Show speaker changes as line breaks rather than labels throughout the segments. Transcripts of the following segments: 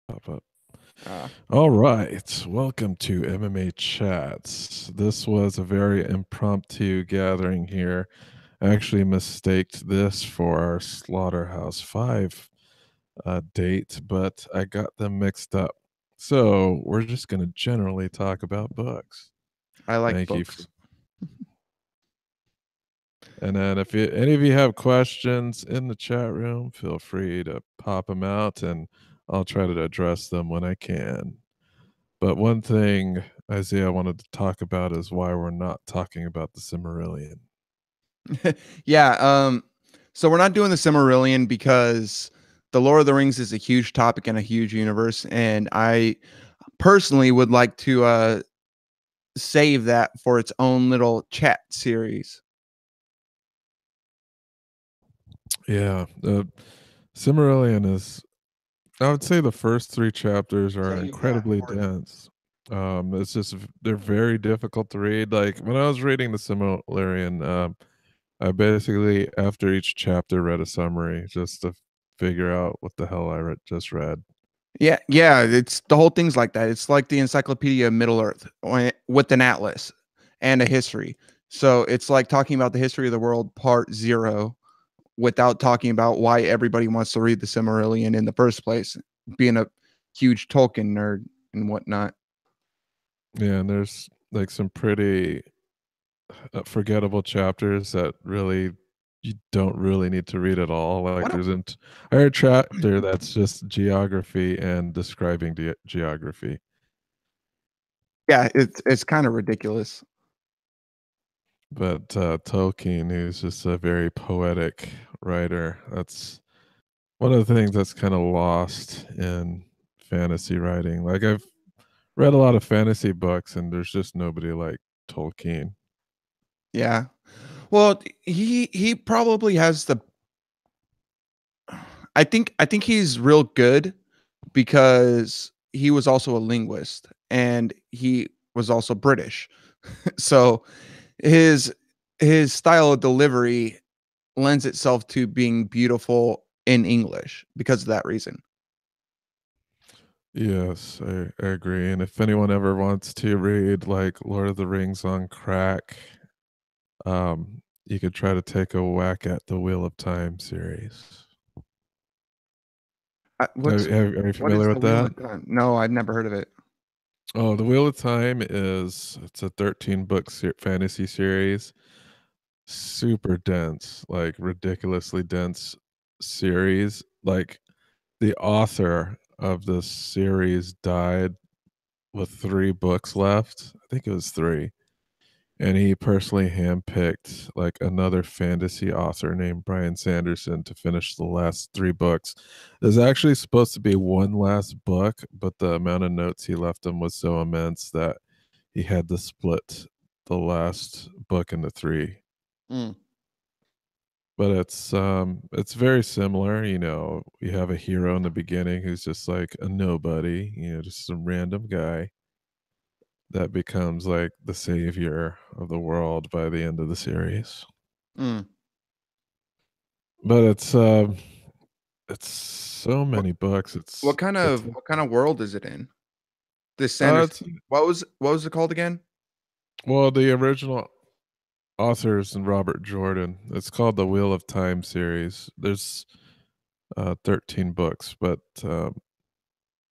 Pop up.
Uh,
All right. Welcome to MMA Chats. This was a very impromptu gathering here. I actually mistaked this for our Slaughterhouse 5 date, but I got them mixed up. So we're just going to generally talk about books.
I like
Thank you for.
books.
And then if any of you have questions in the chat room, feel free to pop them out and I'll try to address them when I can. But one thing Isaiah wanted to talk about is why we're not talking about the Cimmerillion.
Yeah, so we're not doing the Silmarillion because the Lord of the Rings is a huge topic and a huge universe, and I personally would like to save that for its own little chat series.
Yeah, the Cimmerillion is, I would say the first 3 chapters are
Yeah,
incredibly dense. It's just, they're very difficult to read. Like when I was reading the Cimmerillion, I basically, after each chapter, read a summary just to figure out what the hell just read.
yeah, it's the whole thing's like that. It's like the Encyclopedia of Middle Earth with an atlas and a history. So it's like talking about the history of the world, part zero, without talking about why everybody wants to read the Silmarillion in the first place, being a huge Tolkien nerd and whatnot.
Yeah, and there's like some pretty forgettable chapters that really you don't really need to read at all. Like
What a
there's an entire chapter that's just geography and describing geography.
Yeah, it's kind of ridiculous.
But Tolkien, who's just a very poetic writer, that's one of the things that's kind of lost in fantasy writing. Like I've read a lot of fantasy books, and there's just nobody like Tolkien.
Yeah. Well, he probably has the I think he's real good because he was also a linguist and he was also British. So his his style of delivery lends itself to being beautiful in English because of that reason.
Yes, I agree. And if anyone ever wants to read like Lord of the Rings on crack, you could try to take a whack at the Wheel of Time series.
What's
Are you
what is
familiar
the
with
Wheel
that?
of Time? No, I've never heard of it.
Oh, the Wheel of Time it's a 13 book fantasy series. Super dense, like ridiculously dense series. Like the author of the series died with 3 books left. I think it was 3. And he personally handpicked like another fantasy author named Brian Sanderson to finish the last 3 books. There's actually supposed to be one last book, but the amount of notes he left him was so immense that he had to split the last book into 3.
Mm.
But it's very similar. You have a hero in the beginning who's just like a nobody, just some random guy that becomes like the savior of the world by the end of the series.
Mm.
But it's so
What
many books. It's
what kind of world is it in? This Sanderson.
it's
What was it called again?
well, the original authors and Robert Jordan. It's called the Wheel of Time series. There's 13 books, but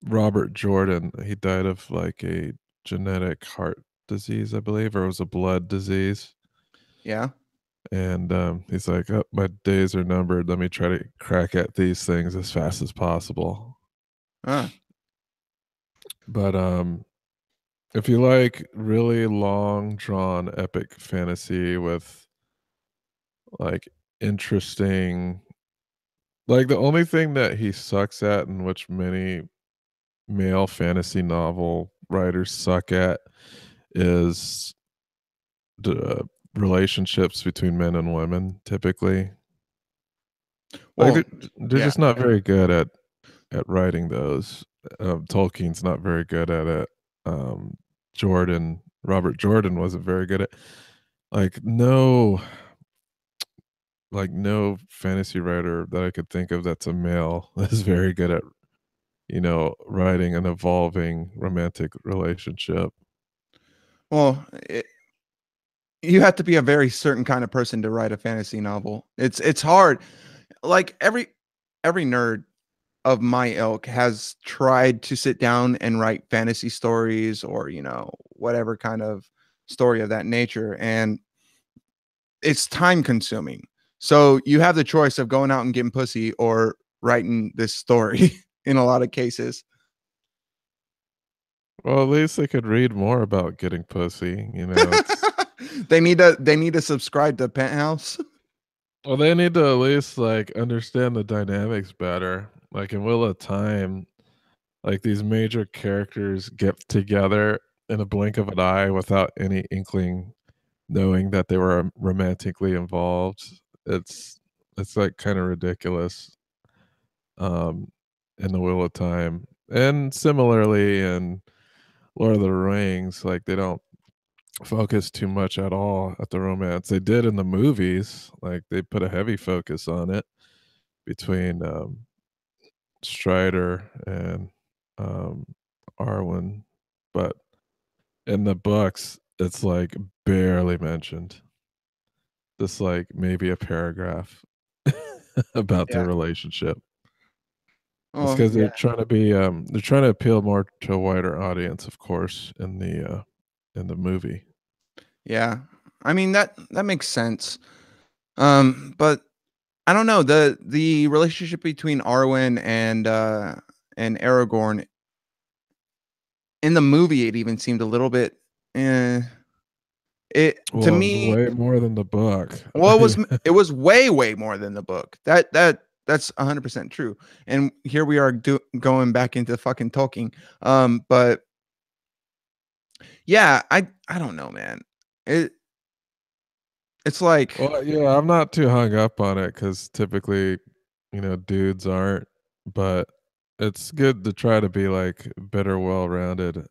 Robert Jordan, he died of like a genetic heart disease, I believe, or it was a blood disease.
Yeah.
And he's like, oh, my days are numbered. Let me try to crack at these things as fast as possible.
Huh.
But if you like really long drawn epic fantasy with like interesting, like the only thing that he sucks at, and which many male fantasy novel writers suck at, is the relationships between men and women typically. Like
Well,
they're
yeah.
just not very good at writing those. Tolkien's not very good at it. Robert Jordan wasn't very good at, like no fantasy writer that I could think of that's a male is very good at writing an evolving romantic relationship.
Well, you have to be a very certain kind of person to write a fantasy novel. It's hard. Like every nerd of my ilk has tried to sit down and write fantasy stories or, whatever kind of story of that nature, and it's time consuming. So you have the choice of going out and getting pussy or writing this story in a lot of cases.
Well, at least they could read more about getting pussy. It's
They need to subscribe to Penthouse.
well, they need to at least like understand the dynamics better. Like in Wheel of Time, like these major characters get together in a blink of an eye without any inkling knowing that they were romantically involved. It's it's like kind of ridiculous um in the Wheel of Time. And similarly in Lord of the Rings, like they don't focus too much at all at the romance. They did in the movies, like they put a heavy focus on it between Strider and um Arwen, but in the books it's like barely mentioned. Just like maybe a paragraph about their
Yeah.
relationship. It's
Oh,
because
yeah.
they're trying to appeal more to a wider audience, of course, in the movie.
Yeah. I mean that makes sense. But I don't know, the relationship between Arwen and Aragorn in the movie, it even seemed a little bit eh, it to
Well, it was
me.
way more than the book.
Well,
Yeah.
it was way more than the book. That's 100% true. And here we are going back into fucking talking. But yeah, I don't know, man. It it's like
Well, yeah, I'm not too hung up on it because typically, dudes aren't, but it's good to try to be like better well-rounded,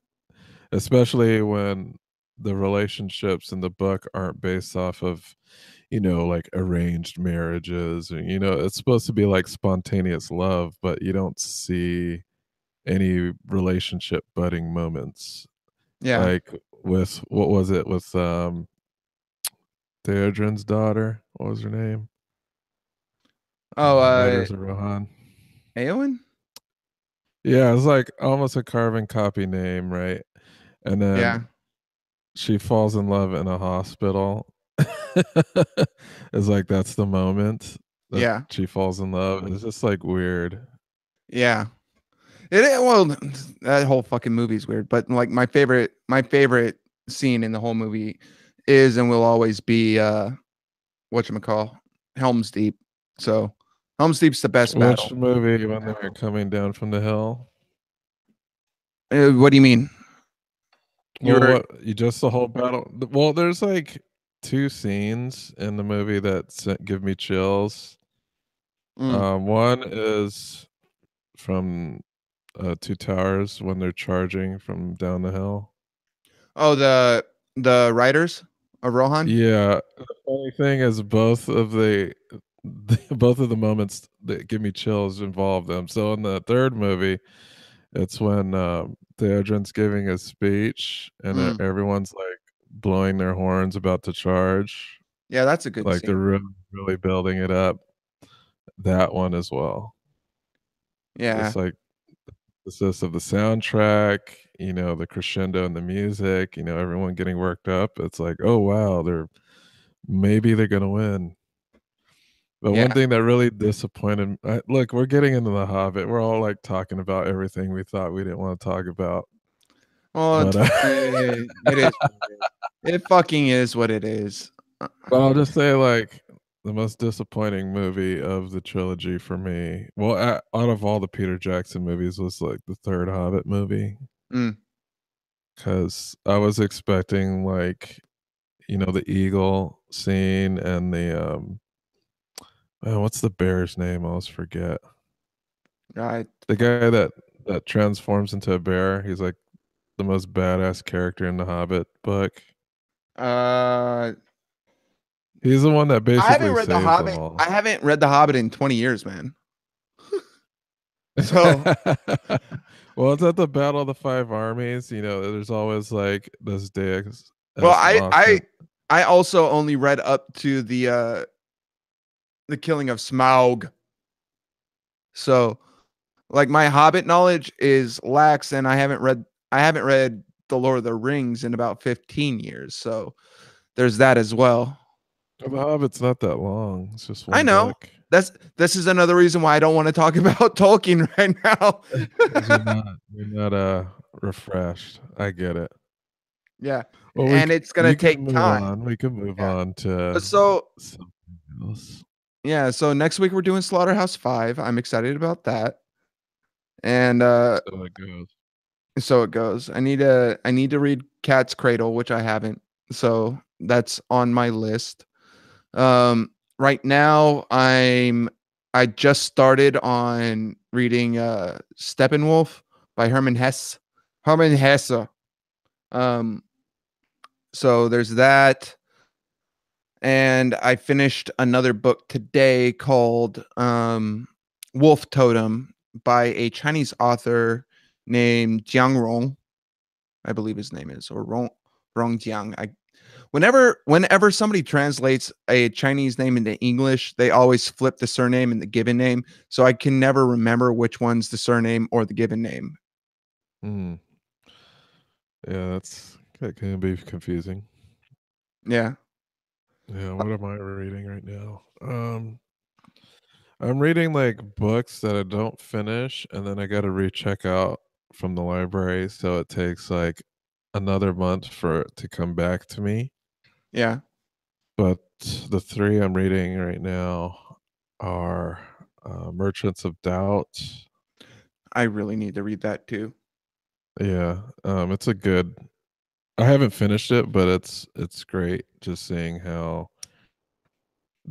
especially when the relationships in the book aren't based off of, like arranged marriages, or it's supposed to be like spontaneous love, but you don't see any relationship budding moments.
yeah.
Like with what was it with Theodrin's daughter? What was her name?
Oh,
Riders of Rohan.
Eowyn?
Yeah, it's like almost a carbon copy name, right? And
Yeah.
then she falls in love in a hospital. It's like that's the moment that
Yeah.
she falls in love. It's just like weird.
Yeah. Well, that whole fucking movie's weird, but like my favorite scene in the whole movie is and will always be whatchamacall, Helm's Deep. So Helm's Deep's the best
Which
battle.
movie when they were coming down from the hill?
What do you mean?
Well,
You're
what you just the whole battle? Well, there's like two scenes in the movie that give me chills.
mm.
One is from Two Towers when they're charging from down the hill.
Oh, the writers of Rohan?
Yeah, the funny thing is both of the moments that give me chills involve them. So in the third movie, it's when Theoden's giving a speech and
Mm.
everyone's like blowing their horns about to charge,
Yeah, that's a good
like they're
scene.
really building it up. That one as well.
Yeah.
Just like the sense of the soundtrack, the crescendo and the music, everyone getting worked up. It's like, oh wow, maybe they're gonna win. But
Yeah.
one thing that really disappointed look, we're getting into The Hobbit. We're all like talking about everything we thought we didn't want to talk about.
Well,
But
it is what it is. It fucking is what it is. Uh,
but I'll just say like the most disappointing movie of the trilogy for me. Well, out of all the Peter Jackson movies, was like the third Hobbit movie
mm.
because I was expecting like the eagle scene and the what's the bear's name? I always forget.
I
The guy that transforms into a bear. He's like the most badass character in the Hobbit book.
uh
He's the one that
I haven't
basically
read The
saves them
Hobbit. I
all.
haven't read The Hobbit in 20 years, man. So,
Well, it's at the Battle of the Five Armies. You know, there's always like this Deus
well,
ex machina.
I also only read up to the killing of Smaug. So, like my Hobbit knowledge is lax, and I haven't read the Lord of the Rings in about 15 years. So there's that as well.
The Hobbit's not that long. It's just
I
one
know.
book.
This is another reason why I don't want to talk about Tolkien right now.
'Cause you're not refreshed. I get it.
Yeah,
Well,
and it's gonna
you can
take
move
time.
on. We can move
Yeah.
on to
So
something else.
yeah, so next week we're doing Slaughterhouse 5. I'm excited about that. And
So it goes.
so it goes. I need to read Cat's Cradle, which I haven't. So that's on my list. Right now I just started on reading Steppenwolf by Hermann Hesse. Hermann Hesse. Um so there's that. And I finished another book today called Wolf Totem by a Chinese author named Jiang Rong, I believe his name is, or Rong Jiang. Whenever somebody translates a Chinese name into English, they always flip the surname and the given name, so I can never remember which one's the surname or the given name.
Mm. Yeah, that can be confusing.
Yeah.
Yeah, what am I reading right now? I'm reading like books that I don't finish, and then I got to recheck out from the library, so it takes like another month for it to come back to me.
Yeah.
But the three I'm reading right now are Merchants of Doubt.
I really need to read that too.
Yeah, it's a good. I haven't finished it, but it's great just seeing how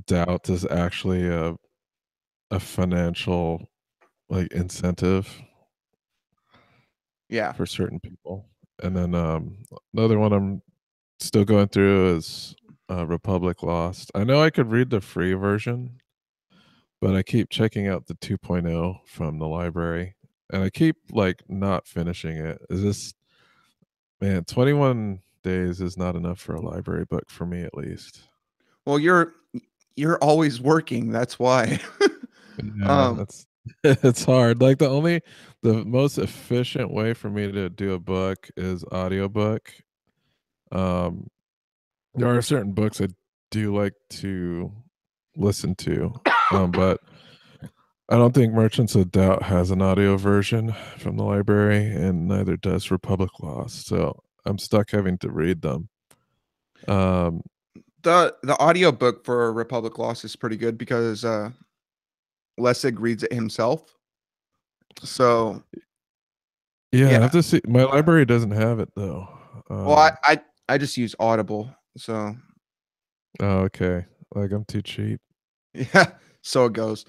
doubt is actually a financial like incentive
Yeah.
for certain people. And then another one I'm still going through is Republic Lost. I know I could read the free version, but I keep checking out the 2.0 from the library, and I keep like not finishing it. Is this man 21 days is not enough for a library book for me at least.
Well, you're always working, that's why.
Yeah,
um
that's it's hard. Like the most efficient way for me to do a book is audiobook. Um there are certain books I do like to listen to. But I don't think Merchants of Doubt has an audio version from the library, and neither does Republic Lost. So I'm stuck having to read them. Um
the audiobook for Republic Lost is pretty good because Lessig reads it himself. So
yeah, I
yeah.
have to see my library doesn't have it though.
Well,
Um
I just use Audible. So
oh, okay. Like I'm too cheap.
yeah, so it goes.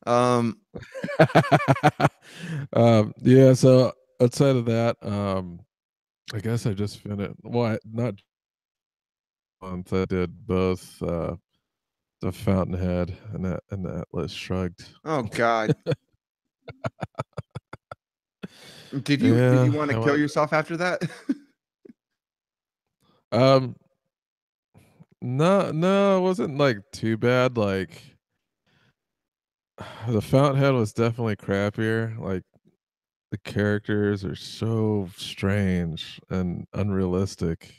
Um
Yeah, so outside of that, I guess I just finished. Well, not month. I did both the Fountainhead and the Atlas Shrugged.
oh god. Did you
Yeah,
want to
I
kill
went.
yourself after that?
Um, no, no, it wasn't like too bad. Like the Fountainhead was definitely crappier. Like the characters are so strange and unrealistic.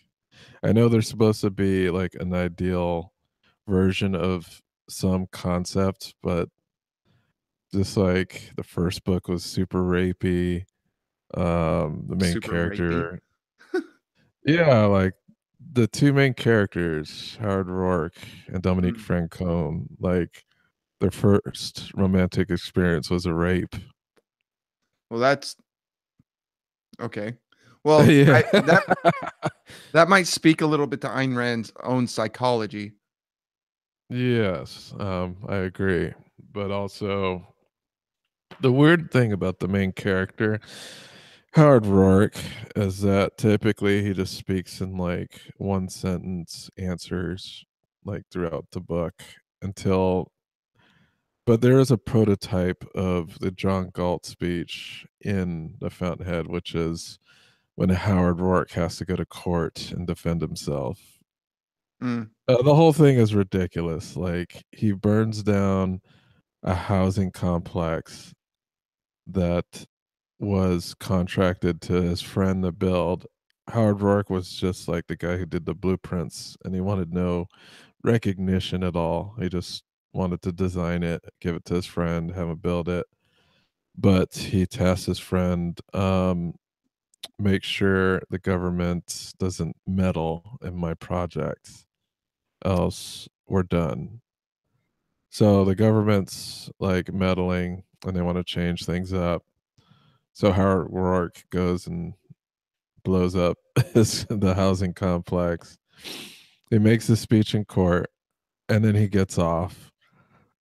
I know they're supposed to be like an ideal version of some concept, but just like the first book was super rapey. The main
Super rapey.
character, yeah, like the two main characters, Howard Rourke and Dominique
Mm.
Francone, like their first romantic experience was a rape.
Well, that's okay. Well,
Yeah.
I that might speak a little bit to Ayn Rand's own psychology.
Yes, I agree. But also the weird thing about the main character, Howard Rourke, is that typically he just speaks in like one sentence answers like throughout the book until but there is a prototype of the John Galt speech in The Fountainhead, which is when Howard Rourke has to go to court and defend himself.
Mm.
The whole thing is ridiculous. Like, he burns down a housing complex that was contracted to his friend to build. Howard Rourke was just like the guy who did the blueprints, and he wanted no recognition at all. He just wanted to design it, give it to his friend, have him build it. But he tasked his friend, make sure the government doesn't meddle in my project, else we're done. So the government's like meddling and they want to change things up. So Howard Rourke goes and blows up the housing complex. He makes a speech in court and then he gets off.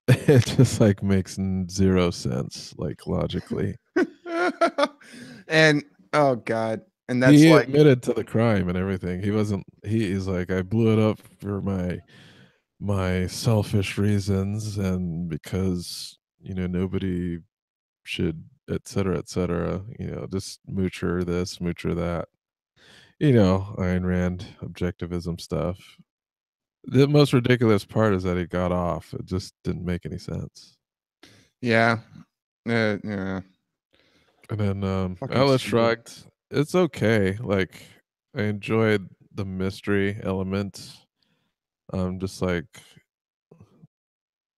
It just like makes zero sense, like logically.
And oh god, and that's
He
like,
admitted to the crime and everything. He wasn't. He's like, I blew it up for my selfish reasons and because nobody should, et cetera. Just moocher this, moocher that. Ayn Rand objectivism stuff. The most ridiculous part is that he got off. It just didn't make any sense.
yeah, yeah,
And then
fucking
Atlas
stupid.
Shrugged. It's okay. Like, I enjoyed the mystery element. Just like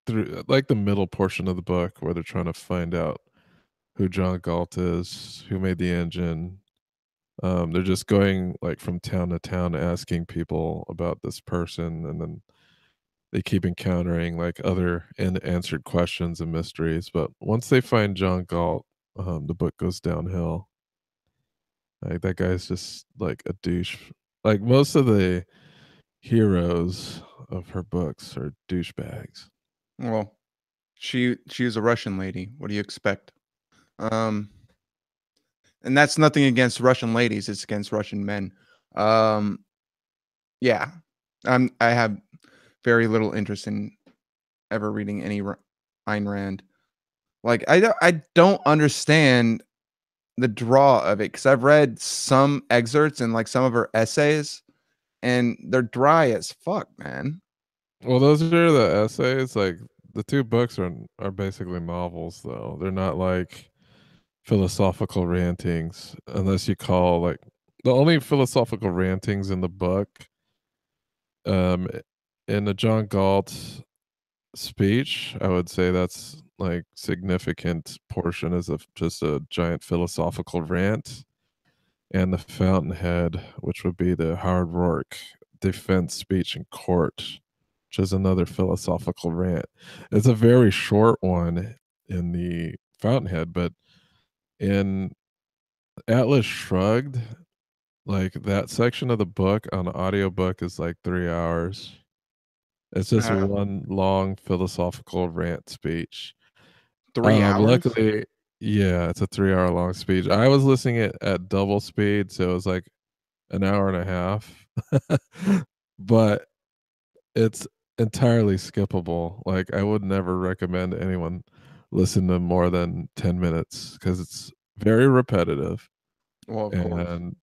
through like the middle portion of the book where they're trying to find out who John Galt is, who made the engine. They're just going like from town to town asking people about this person, and then they keep encountering like other unanswered questions and mysteries. But once they find John Galt, the book goes downhill. Like, that guy's just like a douche. Like, most of the heroes of her books are douchebags.
Well, she was a Russian lady. What do you expect? Um, and that's nothing against Russian ladies. It's against Russian men. Um, yeah, I have very little interest in ever reading any Ayn Rand. Like I don't understand the draw of it because I've read some excerpts and like some of her essays, and they're dry as fuck, man.
Well, those are the essays. Like, the two books are basically novels, though. They're not like philosophical rantings, unless you call like the only philosophical rantings in the book, um, in the John Galt speech. I would say that's like significant portion is of just a giant philosophical rant, and the Fountainhead, which would be the Howard Rourke defense speech in court, which is another philosophical rant. It's a very short one in the Fountainhead, but in Atlas Shrugged, like, that section of the book on audiobook is like 3 hours. It's just
Uh,
one long philosophical rant speech.
3 hours?
Luckily, yeah, it's a 3 hour long speech. I was listening it at double speed, so it was like an hour and a half. But it's entirely skippable. Like, I would never recommend anyone listen to more than 10 minutes because it's very repetitive.
Well, of course.
And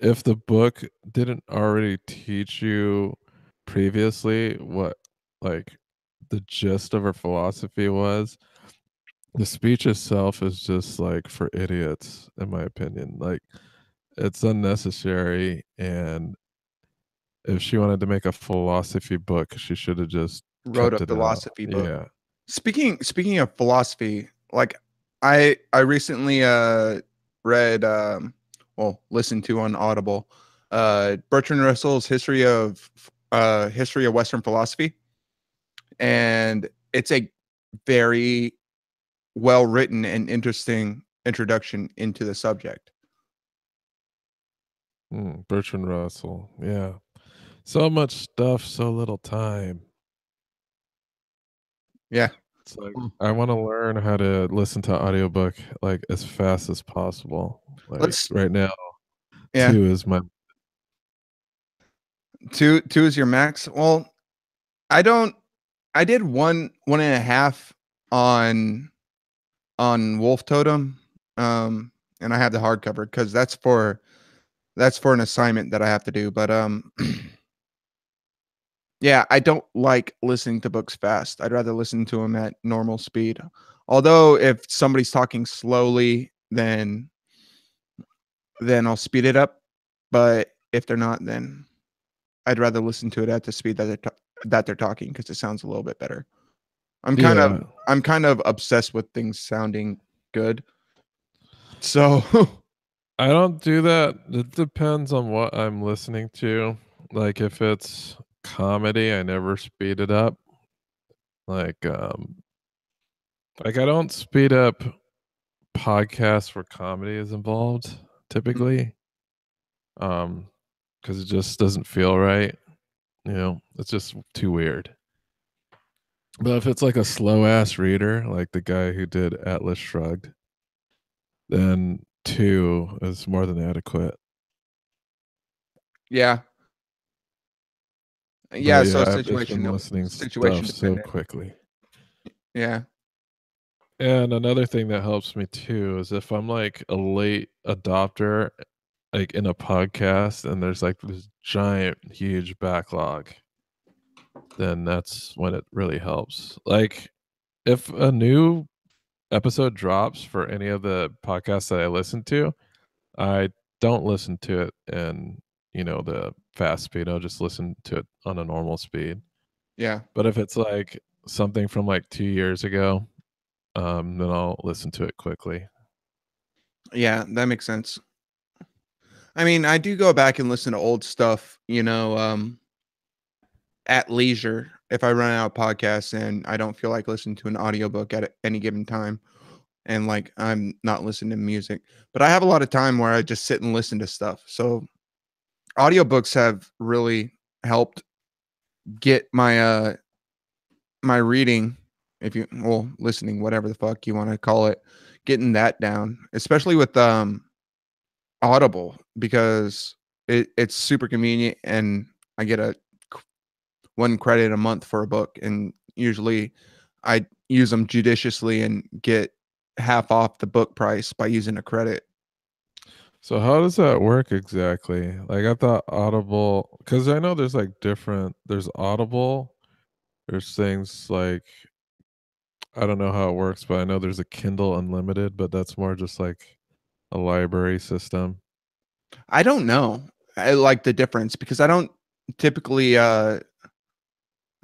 if the book didn't already teach you previously what, like, the gist of her philosophy was, the speech itself is just like for idiots, in my opinion. Like, it's unnecessary, and if she wanted to make a philosophy book, she should have just
Wrote a
kept it out.
philosophy book.
Yeah.
Speaking of philosophy, like I recently read well, listened to on Audible Bertrand Russell's History of Western Philosophy, and it's a very well written and interesting introduction into the subject.
Bertrand Russell. Yeah. So much stuff, so little time.
Yeah.
It's like
Mm.
I want to learn how to listen to audiobook like as fast as possible. Like,
Let's
right now,
yeah.
2 is my
Two is your max. Well, I don't. I did one and a half on Wolf Totem, and I have the hardcover because that's for an assignment that I have to do. But yeah, I don't like listening to books fast. I'd rather listen to them at normal speed. Although if somebody's talking slowly, then I'll speed it up. But if they're not, then I'd rather listen to it at the speed that they're talking because it sounds a little bit better. I'm kind of
Yeah.
I'm kind of obsessed with things sounding good. So
I don't do that. It depends on what I'm listening to. Like, if it's comedy, I never speed it up. Like, I don't speed up podcasts where comedy is involved typically, um, because it just doesn't feel right, it's just too weird. But if it's like a slow ass reader, like the guy who did Atlas Shrugged, then 2 is more than adequate.
yeah. Yeah,
But
so
yeah, I've just been listening
situation
stuff so
dependent.
quickly.
Yeah.
And another thing that helps me too is if I'm like a late adopter, like in a podcast, and there's like this giant, huge backlog, then that's when it really helps. Like, if a new episode drops for any of the podcasts that I listen to, I don't listen to it in, the fast speed. I'll just listen to it on a normal speed.
Yeah.
But if it's like something from like 2 years ago, then I'll listen to it quickly.
Yeah, that makes sense. I mean, I do go back and listen to old stuff, at leisure if I run out of podcasts and I don't feel like listening to an audiobook at any given time and like I'm not listening to music. But I have a lot of time where I just sit and listen to stuff. So audiobooks have really helped get my reading, if you well, listening, whatever the fuck you want to call it, getting that down, especially with Audible because it's super convenient and I get a 1 credit a month for a book, and usually I use them judiciously and get half off the book price by using a credit.
So how does that work exactly? Like, I thought Audible, because I know there's like there's Audible, there's things like, I don't know how it works, but I know there's a Kindle Unlimited, but that's more just like a library system.
I don't know. I like the difference because typically I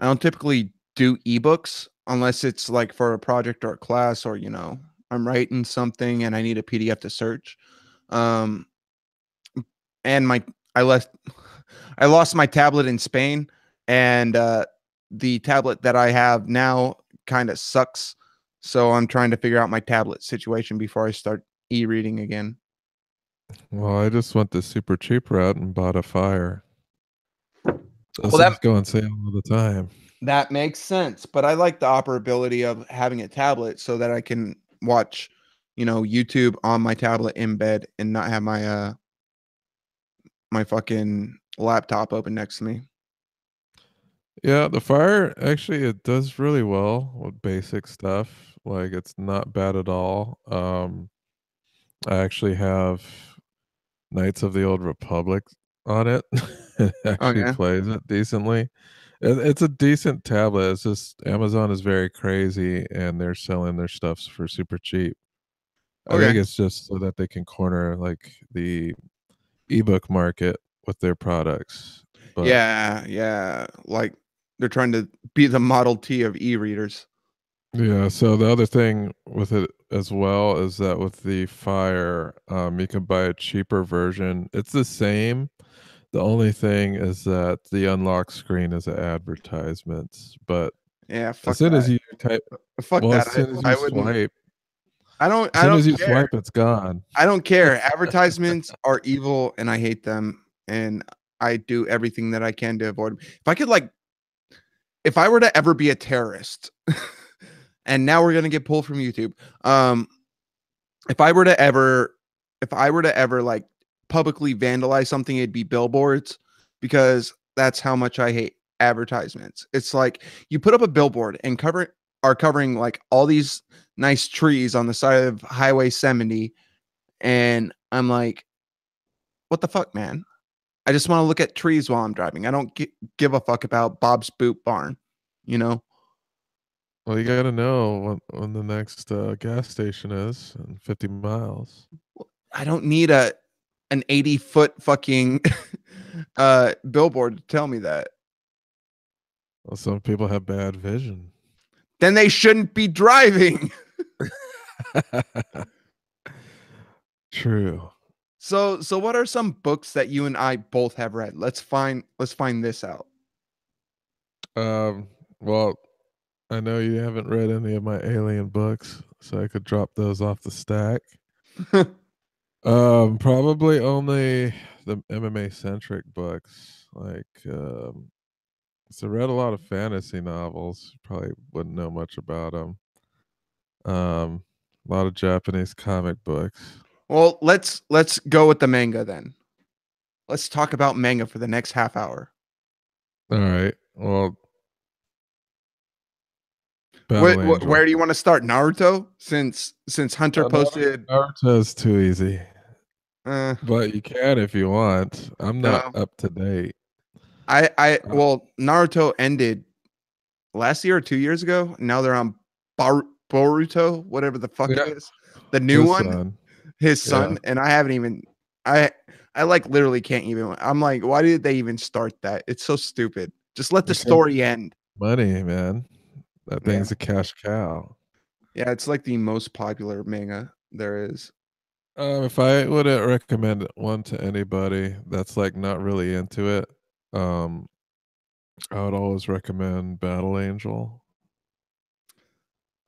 don't typically do ebooks unless it's like for a project or a class or I'm writing something and I need a PDF to search. Um and my I left I lost my tablet in Spain, and the tablet that I have now kind of sucks. So I'm trying to figure out my tablet situation before I start e-reading again.
Well, I just went the super cheap route and bought a Fire. Those
Well, that
things go on sale all the time.
that makes sense, but I like the operability of having a tablet so that I can watch, YouTube on my tablet in bed and not have my fucking laptop open next to me.
Yeah, the Fire actually, it does really well with basic stuff. Like, it's not bad at all. I actually have Knights of the Old Republic on it. It
Oh
actually
yeah.
plays it decently. It's a decent tablet. It's just Amazon is very crazy, and they're selling their stuffs for super cheap. I
Okay.
think it's just so that they can corner like the ebook market with their products. But
Yeah, yeah. Like they're trying to be the Model T of e-readers.
yeah, so the other thing with it as well is that with the Fire, you can buy a cheaper version. It's the same. The only thing is that the unlock screen is advertisements, but
Yeah,
as
fuck
soon as
that.
you type
Fuck
well, as
that.
soon as you
I wouldn't.
swipe as
I
soon
don't
as you
care.
swipe, it's gone.
I don't care. Advertisements are evil and I hate them and I do everything that I can to avoid them. If I were to ever be a terrorist, and now we're gonna get pulled from YouTube. Um, if I were to ever like publicly vandalize something, it'd be billboards because that's how much I hate advertisements. It's like you put up a billboard and covering like all these nice trees on the side of Highway 70, and I'm like, what the fuck, man? I just want to look at trees while I'm driving. I don't give a fuck about Bob's Boot Barn, you know?
Well, you gotta know when the next, gas station is in 50 miles.
I don't need an 80-foot fucking billboard to tell me that.
Well, some people have bad vision.
Then they shouldn't be driving.
True.
So what are some books that you and I both have read? Let's find this out.
Um, well, I know you haven't read any of my alien books, so I could drop those off the stack. Probably only the MMA centric books. Like, so I read a lot of fantasy novels. Probably wouldn't know much about them. A lot of Japanese comic books.
Well, let's go with the manga then. Let's talk about manga for the next half hour.
All right. Well, Battle
Where
Angel.
do you want to start? Naruto, since Hunter posted.
Naruto's too easy,
Uh,
but you can if you want. I'm not
no,
up to date. Uh,
well, Naruto ended last year or 2 years ago. Now they're on Boruto, whatever the fuck it
yeah,
is, the new
his
one,
son.
his
Yeah,
son, and I haven't even. I I like literally can't even. I'm like, why did they even start that? It's so stupid. Just let the
because
story end.
money, man. That
Yeah,
thing's a cash cow.
yeah, it's like the most popular manga there is.
If I would recommend one to anybody that's like not really into it, um, I would always recommend Battle Angel.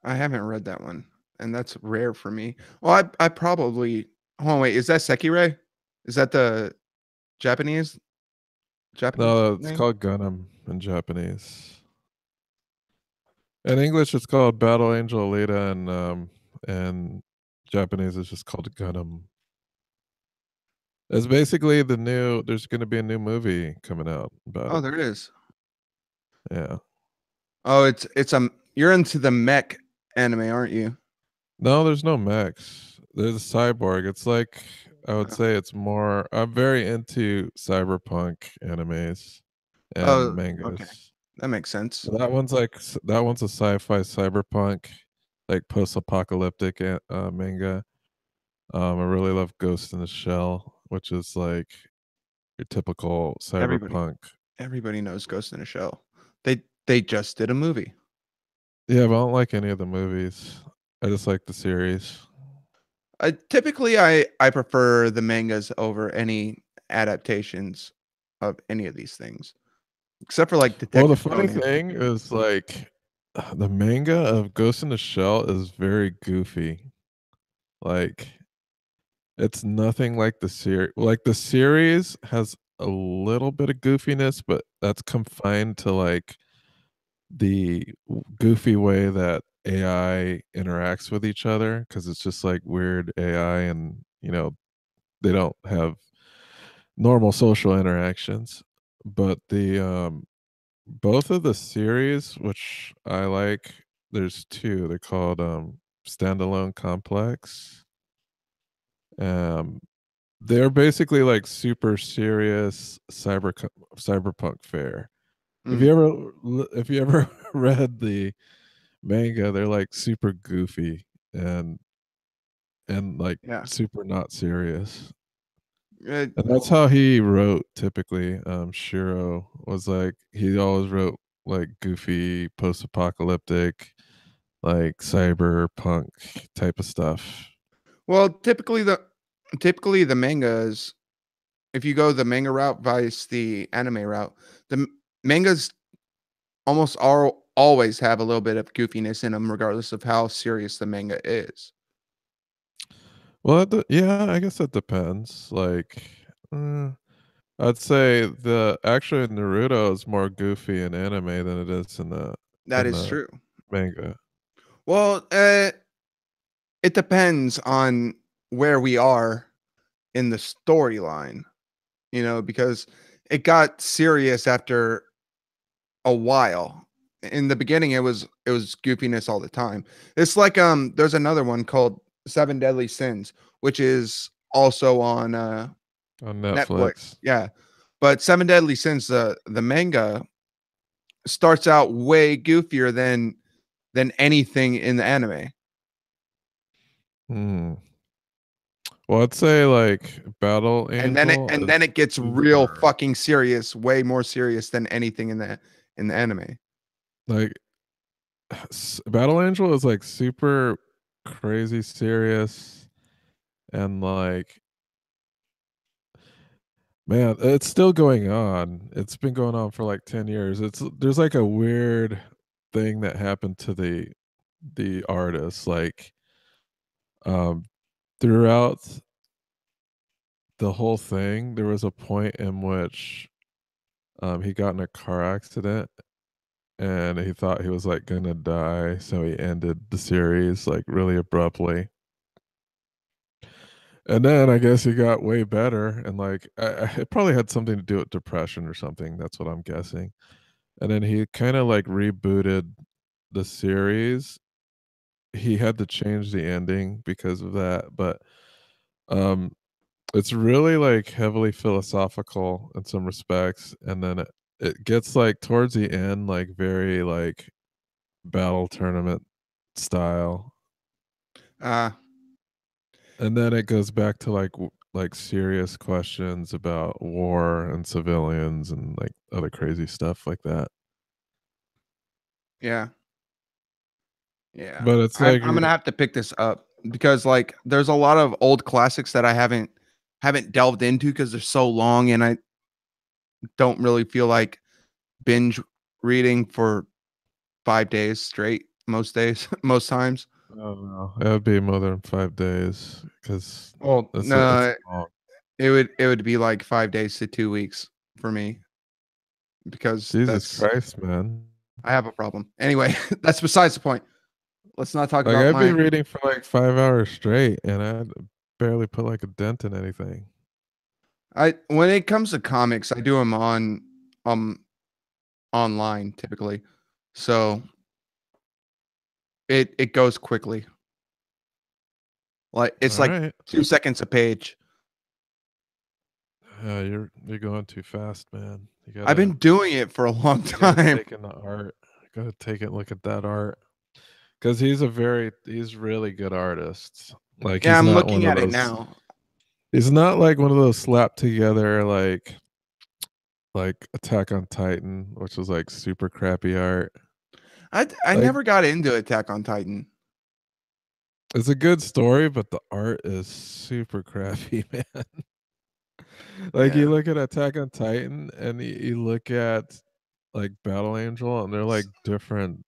I haven't read that one, and that's rare for me. Well, I probably. Oh wait, is that Sekirei? Is that the Japanese Japanese
No, it's
name?
called Gundam in Japanese. In English, it's called Battle Angel Alita, and Japanese is just called Gundam. It's basically the new. There's going to be a new movie coming out about
Oh,
it.
there it is.
Yeah.
Oh, it's you're into the mech anime, aren't you?
No, there's no mechs. There's a cyborg. It's like I would
Uh,
say it's more. I'm very into cyberpunk animes and
oh, okay,
mangas.
that makes sense.
That one's like that one's a sci-fi cyberpunk, like post-apocalyptic manga. I really love Ghost in the Shell, which is like your typical
Everybody,
cyberpunk.
everybody knows Ghost in a Shell. They just did a movie.
Yeah, but I don't like any of the movies. I just like the series.
Typically, I prefer the mangas over any adaptations of any of these things, except for like
Well, the
Detective
funny
Conan.
thing is like the manga of Ghost in the Shell is very goofy. Like it's nothing like the series. Like the series has a little bit of goofiness, but that's confined to like the goofy way that AI interacts with each other because it's just like weird AI and they don't have normal social interactions. But the both of the series, which I like, there's two. They're called Standalone Complex. Um, they're basically like super serious cyberpunk fare.
Mm,
If you ever read the manga, they're like super goofy and like
yeah.
super not serious.
Uh,
And that's how he wrote typically. Shiro was like he always wrote like goofy post-apocalyptic like cyberpunk type of stuff.
well, typically the mangas, if you go the manga route vice the anime route, mangas almost all always have a little bit of goofiness in them, regardless of how serious the manga is.
Well, yeah, I guess it depends. Like, I'd say the actually Naruto is more goofy in anime than it is
That
in
is
the
true.
manga.
Well, it depends on where we are in the storyline, because it got serious after. a while. In the beginning, it was goofiness all the time. It's like there's another one called Seven Deadly Sins, which is also on
On
Netflix.
Netflix.
Yeah, but Seven Deadly Sins, the manga starts out way goofier than anything in the anime,
Hmm. Well, I'd say like Battle
and then it
Angel
and then
is
it gets real
super
fucking serious, way more serious than anything in the anime.
like Battle Angel is like super crazy serious and like man, it's still going on. It's been going on for like 10 years. It's there's like a weird thing that happened to the artist like um throughout the whole thing there was a point in which he got in a car accident and he thought he was like gonna die, so he ended the series like really abruptly. And then I guess he got way better, and like it probably had something to do with depression or something. That's what I'm guessing. And then he kind of like rebooted the series. He had to change the ending because of that, but um, it's really like heavily philosophical in some respects, and then it gets like towards the end like very like battle tournament style,
Uh
and then it goes back to like like serious questions about war and civilians and like other crazy stuff like that.
yeah. Yeah.
But it's
I'm
like
I'm gonna have to pick this up because like there's a lot of old classics that I haven't delved into because they're so long and I don't really feel like binge reading for 5 days straight most days, most times.
I don't know. It would be more than 5 days because
Well,
it's
no,
long.
it would be like 5 days to 2 weeks for me because
Jesus
that's
Christ, man!
I have a problem. Anyway, that's besides the point. Let's not talk
Like
about
I'd be
my
reading for like 5 hours straight, and I'd barely put like a dent in anything.
I when it comes to comics, I do them on um online typically. So it goes quickly. Like
All
it's like
right.
2 seconds a page.
Yeah, you're going too fast, man.
I've been doing it for a long
You gotta
time.
take in the art. You gotta take it look at that art. Because he's really good artist. Like
Yeah,
he's
I'm
not one
looking
of
at it
those
now.
he's not like one of those slapped together like Attack on Titan, which was like super crappy art.
I
Like
never got into Attack on Titan.
it's a good story, but the art is super crappy, man. Like you
Yeah.
look at Attack on Titan and you look at like Battle Angel and they're like different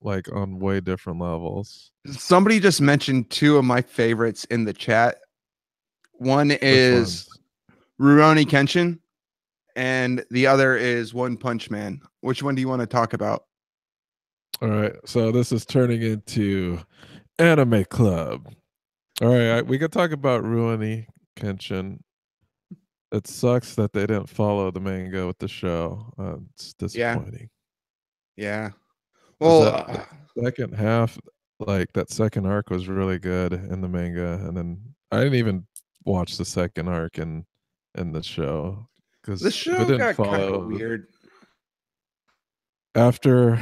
like on way different levels.
Somebody just mentioned two of my favorites in the chat. One
Which
is
ones?
Rurouni Kenshin, and the other is One Punch Man. Which one do you want to talk about?
All right. So this is turning into Anime Club. All right, we could talk about Ruini Kenshin. It sucks that they didn't follow the manga with the show. It's
Yeah,
disappointing.
yeah.
Because
Well,
that second half, like that second arc, was really good in the manga, and then I didn't even watch the second arc in the show
the
because if it
show
didn't
got kind of
follow
weird.
after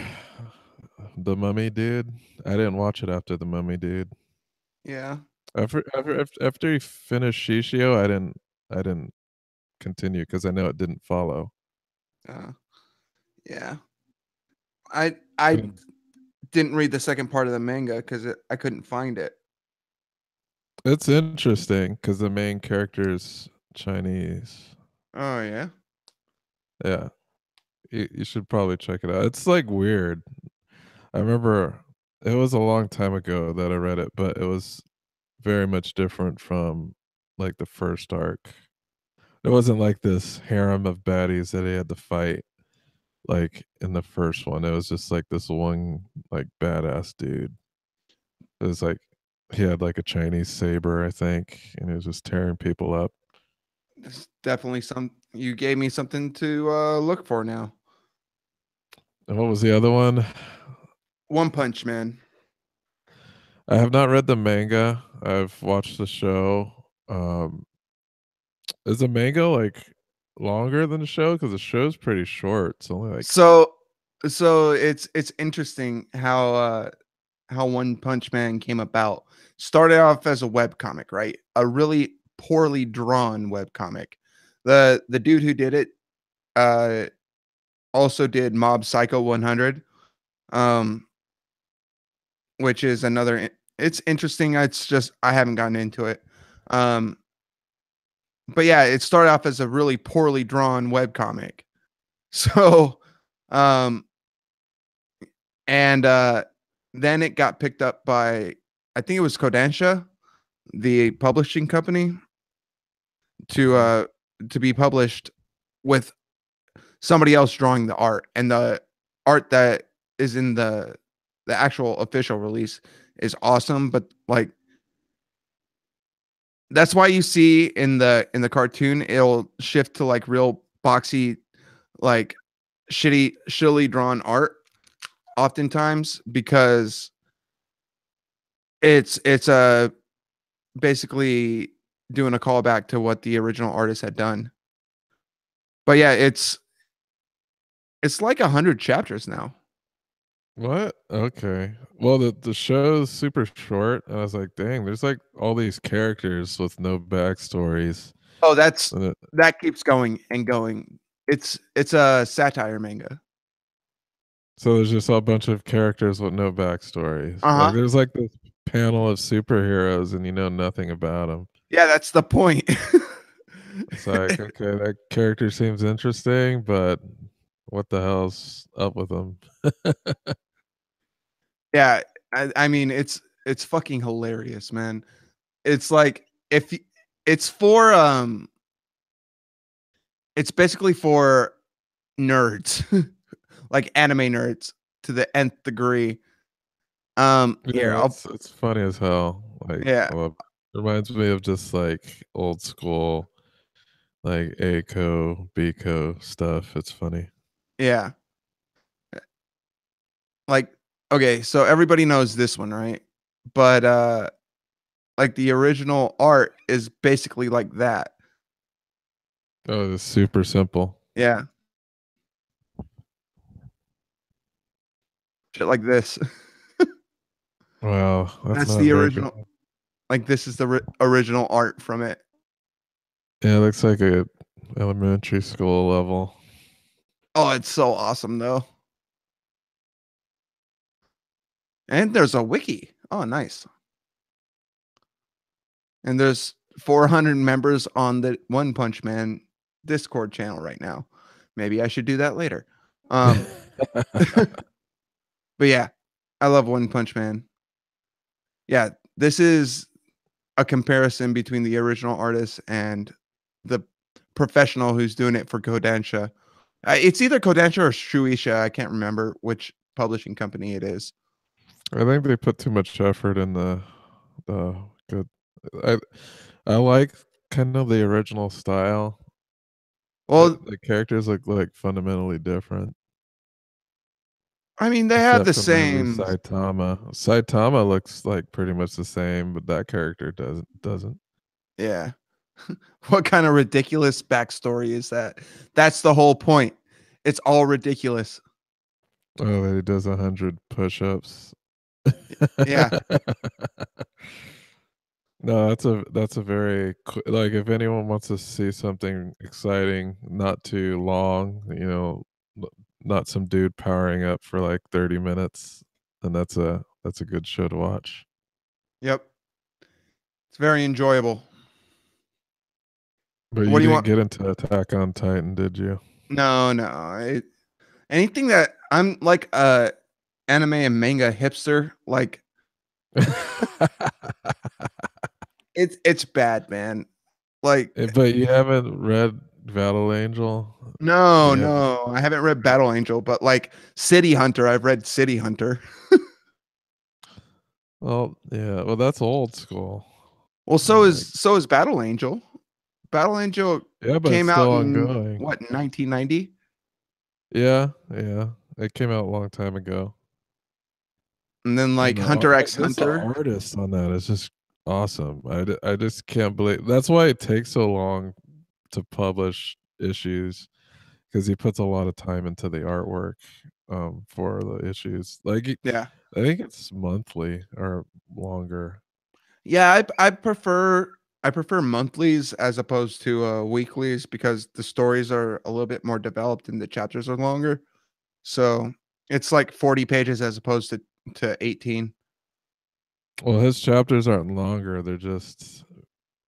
the Mummy dude, I didn't watch it after the Mummy dude.
Yeah.
After he finished Shishio, I didn't continue because I know it didn't follow.
Uh, yeah. I
And
didn't read the second part of the manga because I couldn't find it.
it's interesting because the main character is Chinese.
Oh yeah.
Yeah, you should probably check it out. It's like weird. I remember it was a long time ago that I read it, but it was very much different from like the first arc. It wasn't like this harem of baddies that he had to fight like in the first one. It was just like this one like badass dude. It was like he had like a Chinese saber, I think, and he was just tearing people up.
It's definitely some you gave me something to look for now.
And what was the other one?
One Punch Man.
I have not read the manga. I've watched the show. Is the manga like longer than the show? Because the show's pretty short. It's only like
So it's interesting how One Punch Man came about. Started off as a web comic, right? A really poorly drawn web comic. The dude who did it uh also did Mob Psycho 100, um, which is it's interesting. It's just I haven't gotten into it. Um, but yeah, it started off as a really poorly drawn web comic. So, um, and then it got picked up by I think it was Kodansha, the publishing company, to
Mhm.
uh to be published with somebody else drawing the art, and the art that is in the actual official release is awesome, but like that's why you see in the cartoon it'll shift to like real boxy, like shittily drawn art oftentimes, because it's basically doing a callback to what the original artist had done. But yeah, it's like 100 chapters now.
What? Okay. Well, the show is super short, and I was like, dang, there's like all these characters with no backstories.
Oh,
And
that keeps going and going. It's a satire manga.
so there's just a bunch of characters with no backstories. Like
Uh-huh.
there's like this panel of superheroes, and you know nothing about them.
Yeah, that's the point.
It's like, okay, that character seems interesting, but what the hell's up with them?
Yeah, I mean it's fucking hilarious, man. It's like if y- it's for it's basically for nerds, like anime nerds to the nth degree. Here,
Yeah, it's funny as hell. Like,
yeah,
reminds me of just like old school, like A-co, B-co stuff. It's funny.
yeah. Like okay, so everybody knows this one, right? But like the original art is basically like that.
Oh, it's super simple.
Yeah, shit like this.
Wow, that's
That's
not
the
very good.
original. Like this is the original art from it.
Yeah, it looks like a elementary school level.
Oh, it's so awesome though. And there's a wiki. Oh, nice. And there's 400 members on the One Punch Man Discord channel right now. Maybe I should do that later. Um, but yeah, I love One Punch Man. Yeah, this is a comparison between the original artist and the professional who's doing it for Kodansha. It's either Kodansha or Shueisha. I can't remember which publishing company it is.
I think they put too much effort in the good. I I like kind of the original style.
Well,
The characters look like fundamentally different,
I mean, they have
except
the
for maybe
same.
Saitama. Saitama looks like pretty much the same, but that character doesn't.
Yeah. What kind of ridiculous backstory is that? That's the whole point. It's all ridiculous.
Oh, that he does 100 push-ups.
Yeah.
No, that's a very like if anyone wants to see something exciting, not too long, n- not some dude powering up for like 30 minutes, then that's a good show to watch.
Yep. It's very enjoyable.
But
What
you
do you
didn't
want?
get into Attack on Titan, did you?
No, no. Anything that I'm like anime and manga hipster, like it's bad, man. Like
But you haven't read Battle Angel?
no,
You haven't
no. I haven't read Battle Angel, but like City Hunter, I've read City Hunter.
Well, yeah, well that's old school.
Well,
Like
so is Battle Angel. Battle Angel
yeah, but it's
came out
still
in
ongoing.
what, 1990?
Yeah, yeah. It came out a long time ago.
And then
And
like Hunter X
just the
Hunter.
artist on that is just awesome. I just can't believe that's why it takes so long to publish issues because he puts a lot of time into the artwork for the issues.
Yeah.
I think it's monthly or longer.
Yeah, I prefer monthlies as opposed to weeklies because the stories are a little bit more developed and the chapters are longer. So it's like 40 pages as opposed to 18.
Well, his chapters aren't longer; they're just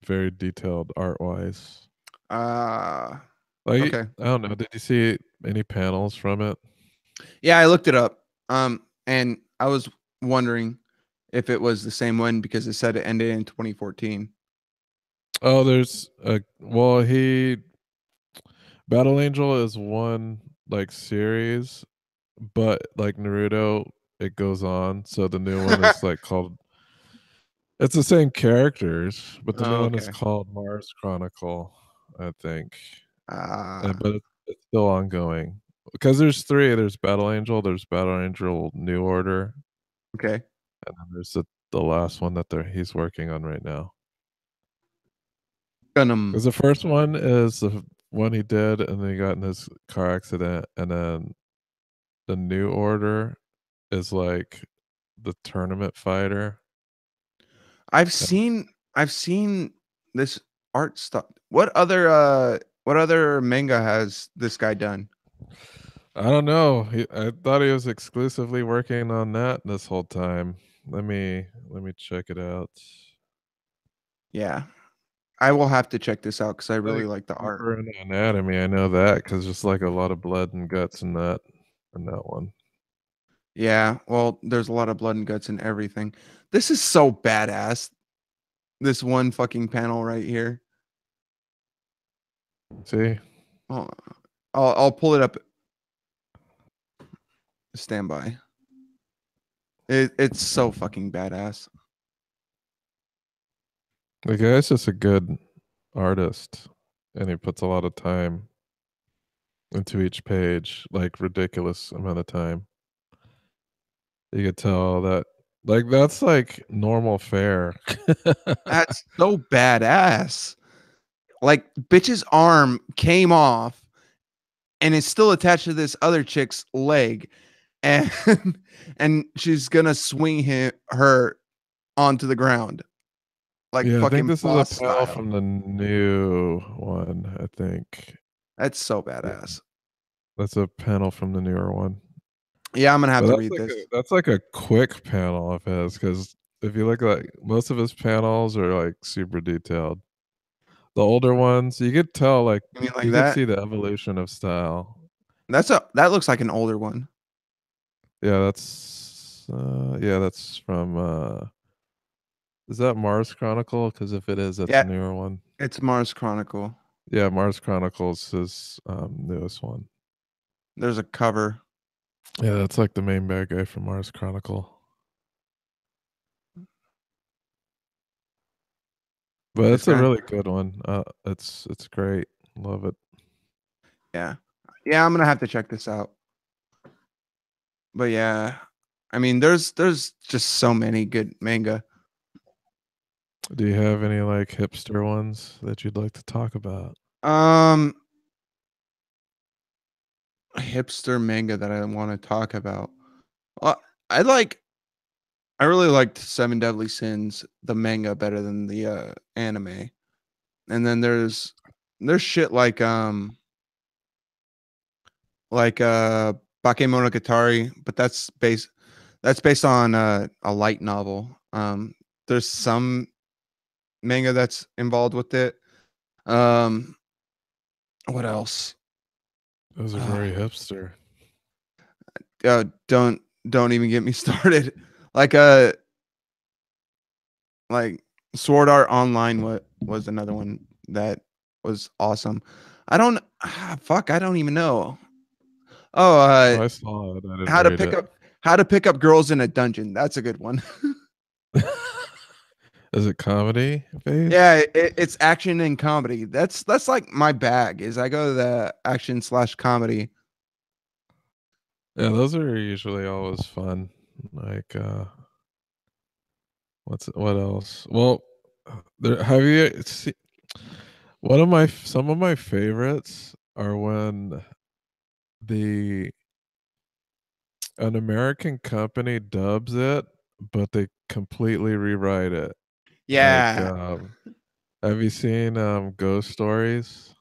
very detailed art wise.
Uh
Like
okay.
I don't know, did you see any panels from it?
Yeah, I looked it up. And I was wondering if it was the same one because it said it ended in 2014.
Oh, there's a well, he Battle Angel is one like series, but like Naruto, it goes on. So the new one is like called it's the same characters, but the new
Oh,
one is
okay.
called Mars Chronicle, I think.
Ah,
But it's still ongoing because there's three. There's Battle Angel, there's Battle Angel New Order,
okay.
and then there's the last one that he's working on right now.
Gunum.
Because the first one is the one he did, and then he got in his car accident, and then the New Order is like the tournament fighter. And
I've seen this art stuff. What other manga has this guy done?
I don't know. I thought he was exclusively working on that this whole time. Let me check it out.
Yeah. I will have to check this out because I really
Like
like the art.
super into anatomy. I know that because just like a lot of blood and guts in that one.
Yeah, well, there's a lot of blood and guts and everything. This is so badass. This one fucking panel right here.
See,
Oh, I'll pull it up. Stand by. It's so fucking badass.
the guy's just a good artist, and he puts a lot of time into each page, like ridiculous amount of time. You could tell that, like that's like normal fare.
That's so badass. Like bitch's arm came off and it's still attached to this other chick's leg, and and she's gonna swing her onto the ground like
Yeah, I think
fucking
this is a
boss
panel
style.
from the new one. I think
That's so
yeah,
badass.
that's a panel from the newer one.
Yeah, I'm gonna have
But
to read this.
that's like a quick panel of his because if you look like most of his panels are like super detailed. The older ones, you could tell like
You mean like
you could
that?
see the evolution of style.
That looks like an older one.
Yeah, that's from is that Mars Chronicle? Because if it is, that's
Yeah,
a newer one.
it's Mars Chronicle.
Yeah, Mars Chronicles is newest one.
There's a cover.
Yeah, that's like the main bad guy from Mars Chronicle. But
This
it's a
guy.
really good one. It's great. Love it.
Yeah, yeah. I'm gonna have to check this out. But yeah, I mean, there's just so many good manga.
Do you have any like hipster ones that you'd like to talk about?
Um, hipster manga that I want to talk about. Uh, I like. I really liked Seven Deadly Sins, the manga, better than the anime. And then there's shit like Bakemonogatari, but that's based on a light novel. There's some manga that's involved with it. Um, what else?
Those are
Uh,
very hipster.
uh, don't don't even get me started. Like uh like Sword Art Online what was another one that was awesome. I don't fuck, I don't even know. Oh,
Oh, I saw it. I didn't
how to
read
pick
it.
up how to pick up girls in a dungeon. That's a good one.
Is it comedy
Yeah,
based?
it's action and comedy. That's like my bag. Is I go to the action slash comedy.
Yeah, those are usually always fun. Like, what else? Well, there have you see some of my favorites are when the an American company dubs it, but they completely rewrite it. Like,
Yeah.
have you seen Ghost Stories?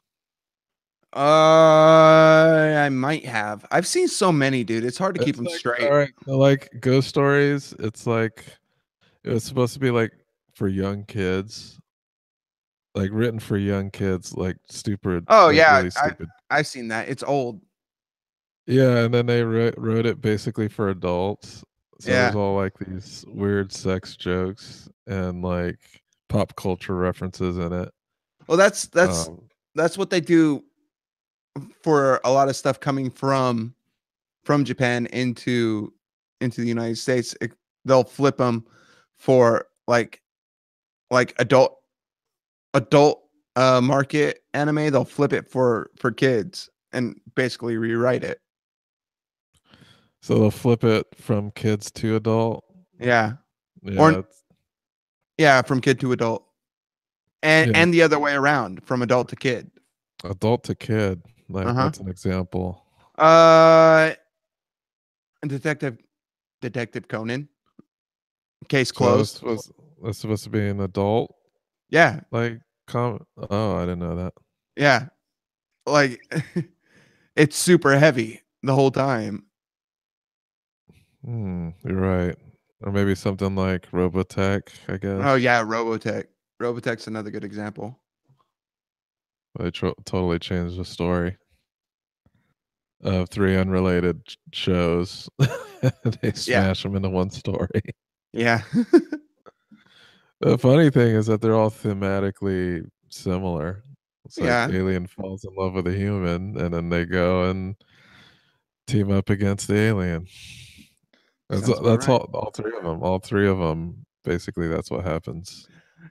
I might have. I've seen so many, dude. It's hard to keep
It's
them
like,
straight.
all right, like Ghost Stories. It's like it was supposed to be like for young kids, like written for young kids, like stupid,
Oh
like
yeah,
really
I
stupid.
I've seen that. It's old.
Yeah, and then they wrote it basically for adults. So there's
Yeah.
all like these weird sex jokes and like pop culture references in it.
Well,
Um,
that's what they do for a lot of stuff coming from Japan into the United States. They'll flip them for like adult market anime. They'll flip it for kids and basically rewrite it.
so they'll flip it from kids to adult.
Yeah. Or
Yeah,
yeah, from kid to adult. And
yeah,
and the other way around, from adult to kid.
adult to kid. Like,
Uh-huh.
what's an example?
Uh Detective Detective Conan. Case
So
closed.
that's supposed to be an adult,
Yeah.
like, oh, I didn't know that.
Yeah. Like it's super heavy the whole time.
You're right. Or maybe something like Robotech, I
Oh
guess.
yeah, Robotech. Robotech's another good example.
They totally changed the story of three unrelated shows. They
Yeah.
smash them into one story.
Yeah.
The funny thing is that they're all thematically similar. It's like
Yeah.
alien falls in love with a human, and then they go and team up against the alien.
Sounds about
That's
right.
all three of them. All three of them. Basically, that's what happens.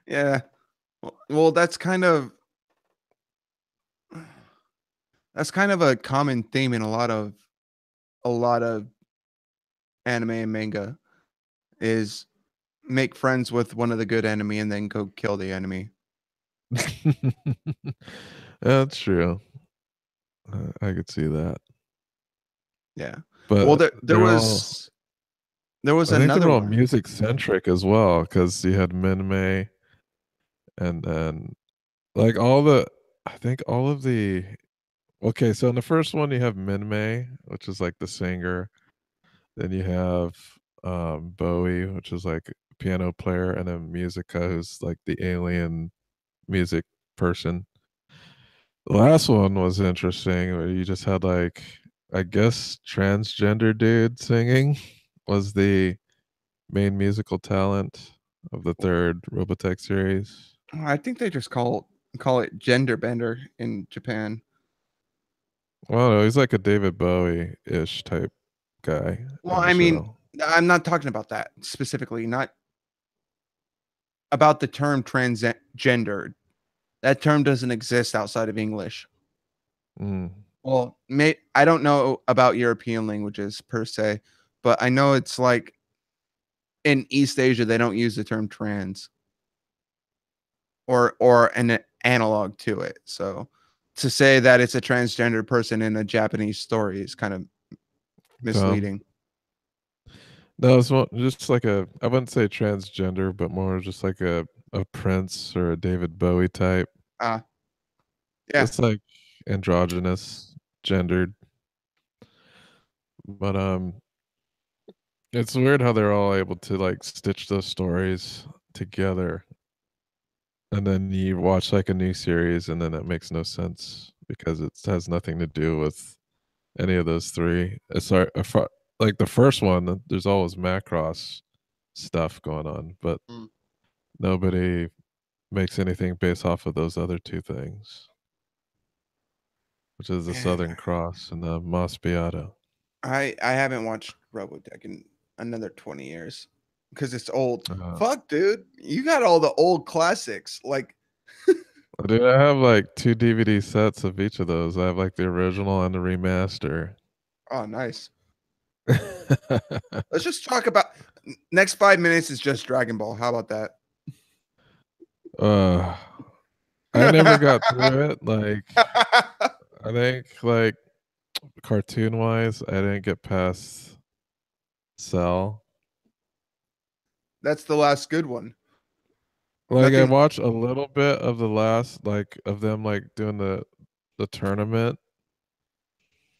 Yeah. Well, that's kind of a common theme in a lot of anime and manga is make friends with one of the good enemy and then go kill the enemy.
That's true. I could see that.
Yeah. Well,
But
there was there was
I think they're
another
all
one.
music centric as well, because you had Minmay and then like I think all of the, okay, so in the first one you have Minmay, which is like the singer. Then you have Bowie, which is like a piano player, and then Musica, who's like the alien music person. The last one was interesting, where you just had like, I guess, transgender dude singing was the main musical talent of the third Robotech series.
I think they just call it gender bender in Japan.
Well, no, he's like a David Bowie-ish type guy
Well,
in the
I mean,
show.
I'm not talking about that specifically, not about the term transgender. That term doesn't exist outside of English.
Mm.
Well, I don't know about European languages per se, but I know it's like in East Asia they don't use the term trans or an analog to it. So to say that it's a transgender person in a Japanese story is kind of
Dumb.
misleading.
No, it's just like I wouldn't say transgender, but more just like a Prince or a David Bowie type.
Uh yeah.
It's like androgynous, gendered. But it's weird how they're all able to like stitch those stories together, and then you watch like a new series, and then it makes no sense because it has nothing to do with any of those three. Sorry, like the first one, there's always Macross stuff going on, but
Mm.
nobody makes anything based off of those other two things, which is the
Man,
Southern Cross and the Mas Beato.
I haven't watched Robotech in another 20 years because it's old.
Uh,
Fuck, dude. You got all the old classics. Like,
Dude, I have like two DVD sets of each of those. I have like the original and the remaster.
oh, nice. Let's just talk about next 5 minutes is just Dragon Ball. How about that?
uh, I never got through it. Like, I think, like, cartoon wise, I didn't get past Cell.
That's the last good one.
Like, I
Nothing.
watched a little bit of the last, like, of them, like, doing the tournament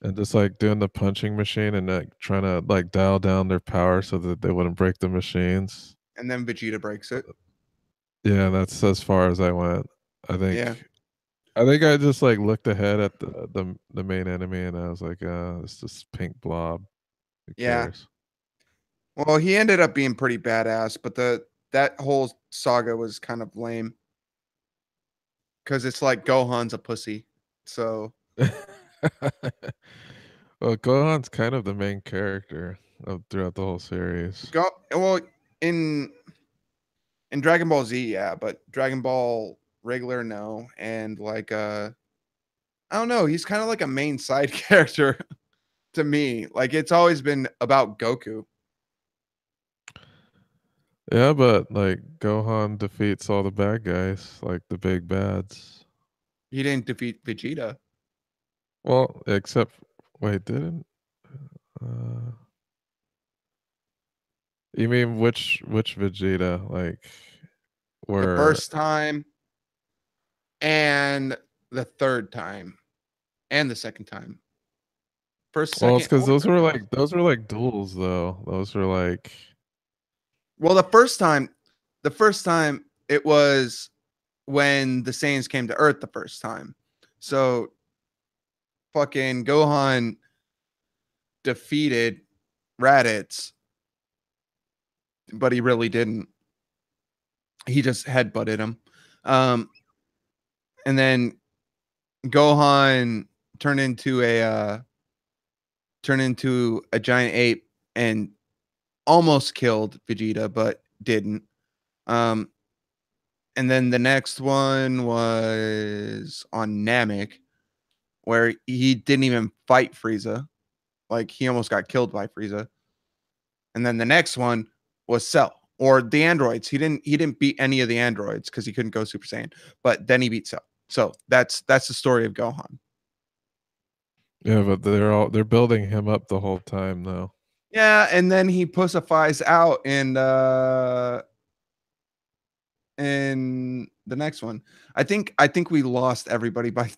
and just like doing the punching machine and like trying to like dial down their power so that they wouldn't break the machines.
And then Vegeta breaks it.
Yeah, that's as far as I went. I
Yeah.
think I think I just like looked ahead at the main enemy and I was like, it's this pink blob. Who
Yeah.
cares?
Well, he ended up being pretty badass, but that whole saga was kind of lame because it's like Gohan's a pussy. So
Well, Gohan's kind of the main character throughout the whole series.
go well in Dragon Ball Z, yeah, but Dragon Ball regular, no, and like I don't know, he's kind of like a main side character to me. Like it's always been about Goku.
Yeah, but like Gohan defeats all the bad guys, like the big bads.
He didn't defeat Vegeta.
Well, except wait, didn't? Uh, you mean which Vegeta? Like
The
where?
first time and the third time and the second time. First,
Well, it's
second,
because
or third.
those were like duels though. Those were like
Well, the first time it was when the Saiyans came to Earth the first time. So fucking Gohan defeated Raditz, but he really didn't. He just headbutted him. Um, and then Gohan turned into a giant ape and almost killed Vegeta, but didn't. Um, and then the next one was on Namek, where he didn't even fight Frieza. Like he almost got killed by Frieza. And then the next one was Cell or the androids. He didn't beat any of the androids because he couldn't go Super Saiyan. But then he beat Cell. So that's the story of Gohan.
yeah, but they're building him up the whole time though.
Yeah, and then he pussifies out in the next one. I think we lost everybody by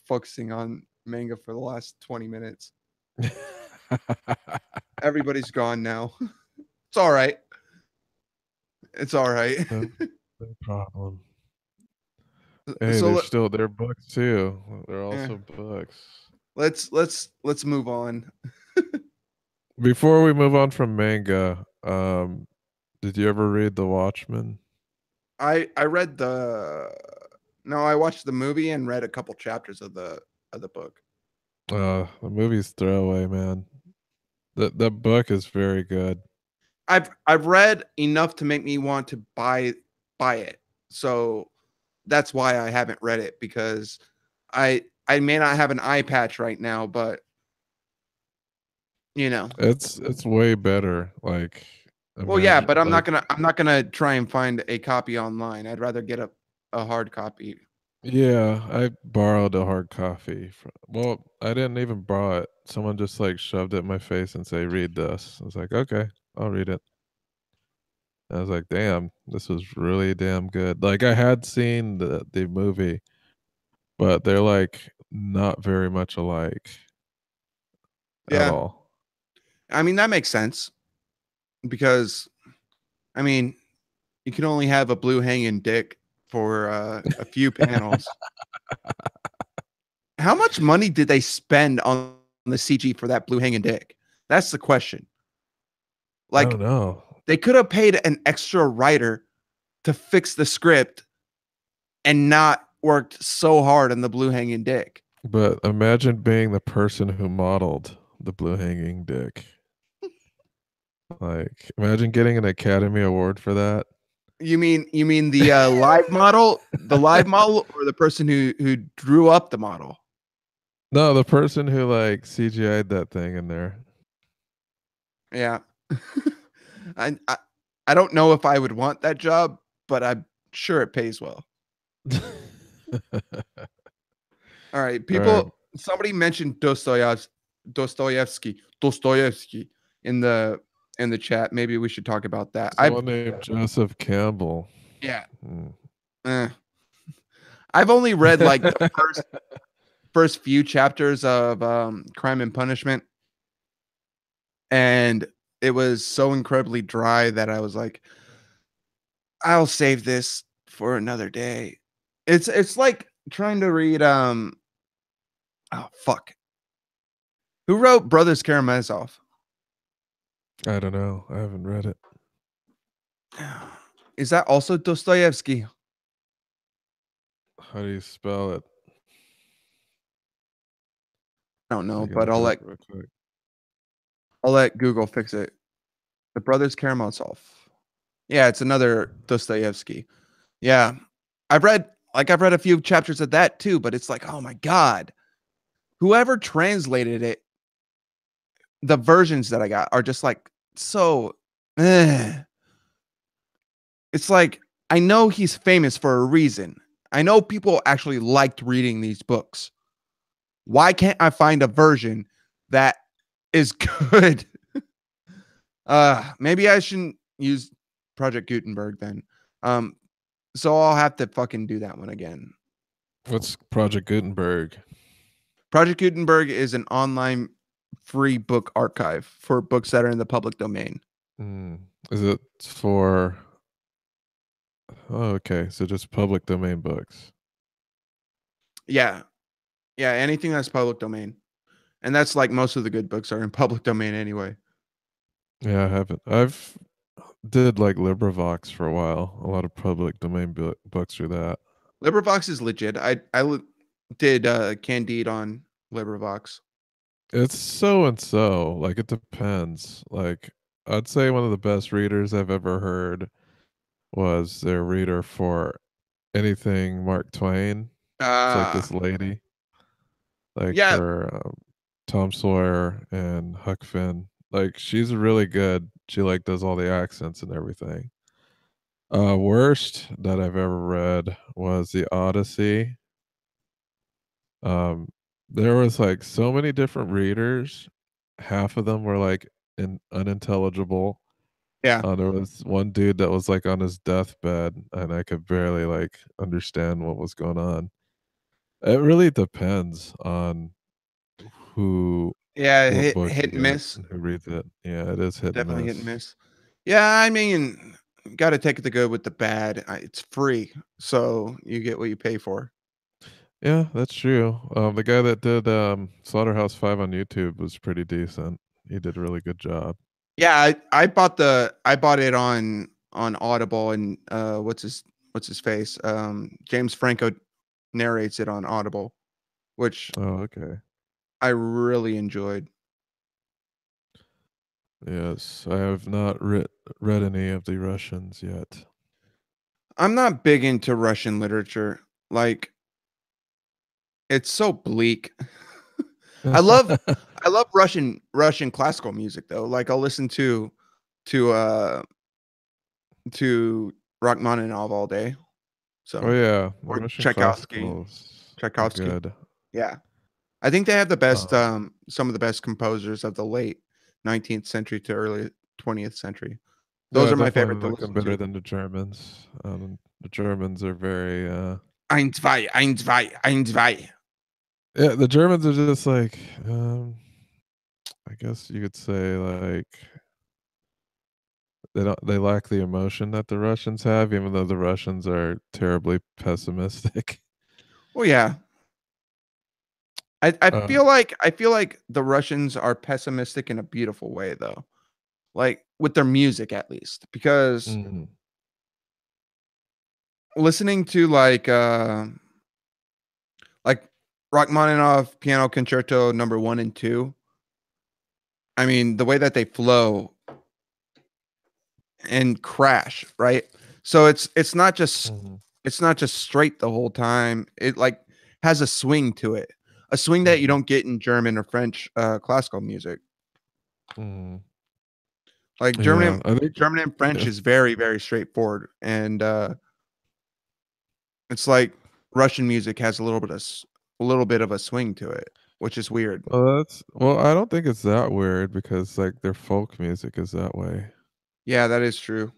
focusing on manga for the last 20 minutes. Everybody's gone now. It's all right. It's all right.
No, no problem. Hey,
so
they're books too. They're
eh,
also books.
let's move on.
Before we move on from manga, did you ever read The Watchmen?
I read the no, I watched the movie and read a couple chapters of the book.
The movie's throwaway, man. The book is very good.
I've read enough to make me want to buy it. So that's why I haven't read it because I may not have an eye patch right now, but you know.
It's way better. Like
Well, yeah,
imagine
but
like
I'm not gonna try and find a copy online. I'd rather get a hard copy.
yeah, I borrowed a hard copy. Well, I didn't even borrow it. Someone just like shoved it in my face and say, "Read this." I was like, "Okay, I'll read it." I was like, "Damn, this was really damn good." Like I had seen the movie, but they're like not very much alike at
Yeah,
all.
I mean that makes sense because I mean you can only have a blue hanging dick for a few panels. How much money did they spend on the CG for that blue hanging dick? That's the question.
I don't
Like
know,
they could have paid an extra writer to fix the script and not worked so hard on the blue hanging dick.
but imagine being the person who modeled the blue hanging dick. Like, imagine getting an Academy Award for that.
You mean the live model, or the person who drew up the model?
No, the person who like CGI'd that thing in there.
Yeah. I, I I don't know if I would want that job, but I'm sure it pays well. All right,
Alright,
somebody mentioned Dostoevsky in the chat. Maybe we should talk about that.
someone named Joseph Campbell.
Yeah.
Hmm.
eh. I've only read like the first few chapters of Crime and Punishment, and it was so incredibly dry that I was like, I'll save this for another day. It's like trying to read oh fuck. Who wrote Brothers Karamazov?
I don't know, I haven't read it.
Is that also Dostoevsky?
How do you spell it?
I don't know,
I can
but
look it up real quick.
I'll let Google fix it. The Brothers Karamazov. Yeah, it's another Dostoevsky. Yeah. I've read a few chapters of that too, but it's like, oh my God. Whoever translated it, the versions that I got are just like so eh. It's like I know he's famous for a reason. I know people actually liked reading these books. Why can't I find a version that is good? Maybe I shouldn't use Project Gutenberg then. Um, so I'll have to fucking do that one again.
What's Project Gutenberg?
Project Gutenberg is an online free book archive for books that are in the public domain.
Is it for oh, okay, so just public domain books.
Yeah. Yeah, anything that's public domain. And that's like most of the good books are in public domain anyway.
Yeah, I haven't. I've did like LibriVox for a while. A lot of public domain books through that.
LibriVox is legit. Did Candide on LibriVox.
It's so and so. Like it depends. Like I'd say one of the best readers I've ever heard was their reader for anything Mark Twain. It's like
Uh
this lady, like
yeah,
for Tom Sawyer and Huck Finn. Like she's really good. She like does all the accents and everything. Worst that I've ever read was the Odyssey. Um, there was like so many different readers. Half of them were like unintelligible.
yeah.
There was one dude that was like on his deathbed, and I could barely like understand what was going on. It really depends on who,
Yeah,
what book you
hit and
get,
miss.
and who reads it. Yeah, it is hit and
Definitely hit and
miss.
miss. Yeah, I mean, got to take the good with the bad. It's free, so you get what you pay for.
Yeah, that's true. The guy that did Slaughterhouse Five on YouTube was pretty decent. He did a really good job.
Yeah, I bought it on Audible, and what's his face? James Franco narrates it on Audible, which
Oh, okay.
I really enjoyed.
Yes, I have not read any of the Russians yet.
I'm not big into Russian literature. Like it's so bleak. I love I love Russian classical music though. Like I'll listen to uh to Rachmaninoff all day.
Oh
So
yeah, the
or
Russian
Tchaikovsky.
classicals are
Tchaikovsky.
good.
Yeah. I think they have the best
Um,
some of the best composers of the late 19th century to early 20th century. Those
yeah,
are my
definitely
favorite to
like them
listen
better
to.
than the Germans. The Germans are very
Ein, zwei, ein, zwei, ein, zwei.
yeah, the Germans are just like I guess you could say like they lack the emotion that the Russians have, even though the Russians are terribly pessimistic.
Well, yeah.
Um,
I feel like the Russians are pessimistic in a beautiful way though. Like with their music at least. Because
mhm,
listening to like Rachmaninoff Piano Concerto number 1 and 2, I mean, the way that they flow and crash, right? So
mhm,
it's not just straight the whole time. It like has a swing to it. A swing that you
mhm,
don't get in German or French classical music.
mhm.
Like
Yeah, I think
German and French
if
is very, very straightforward, and it's like Russian music has a little bit of a swing to it, which is weird.
I don't think it's that weird because, like, their folk music is that way.
Yeah, that is true.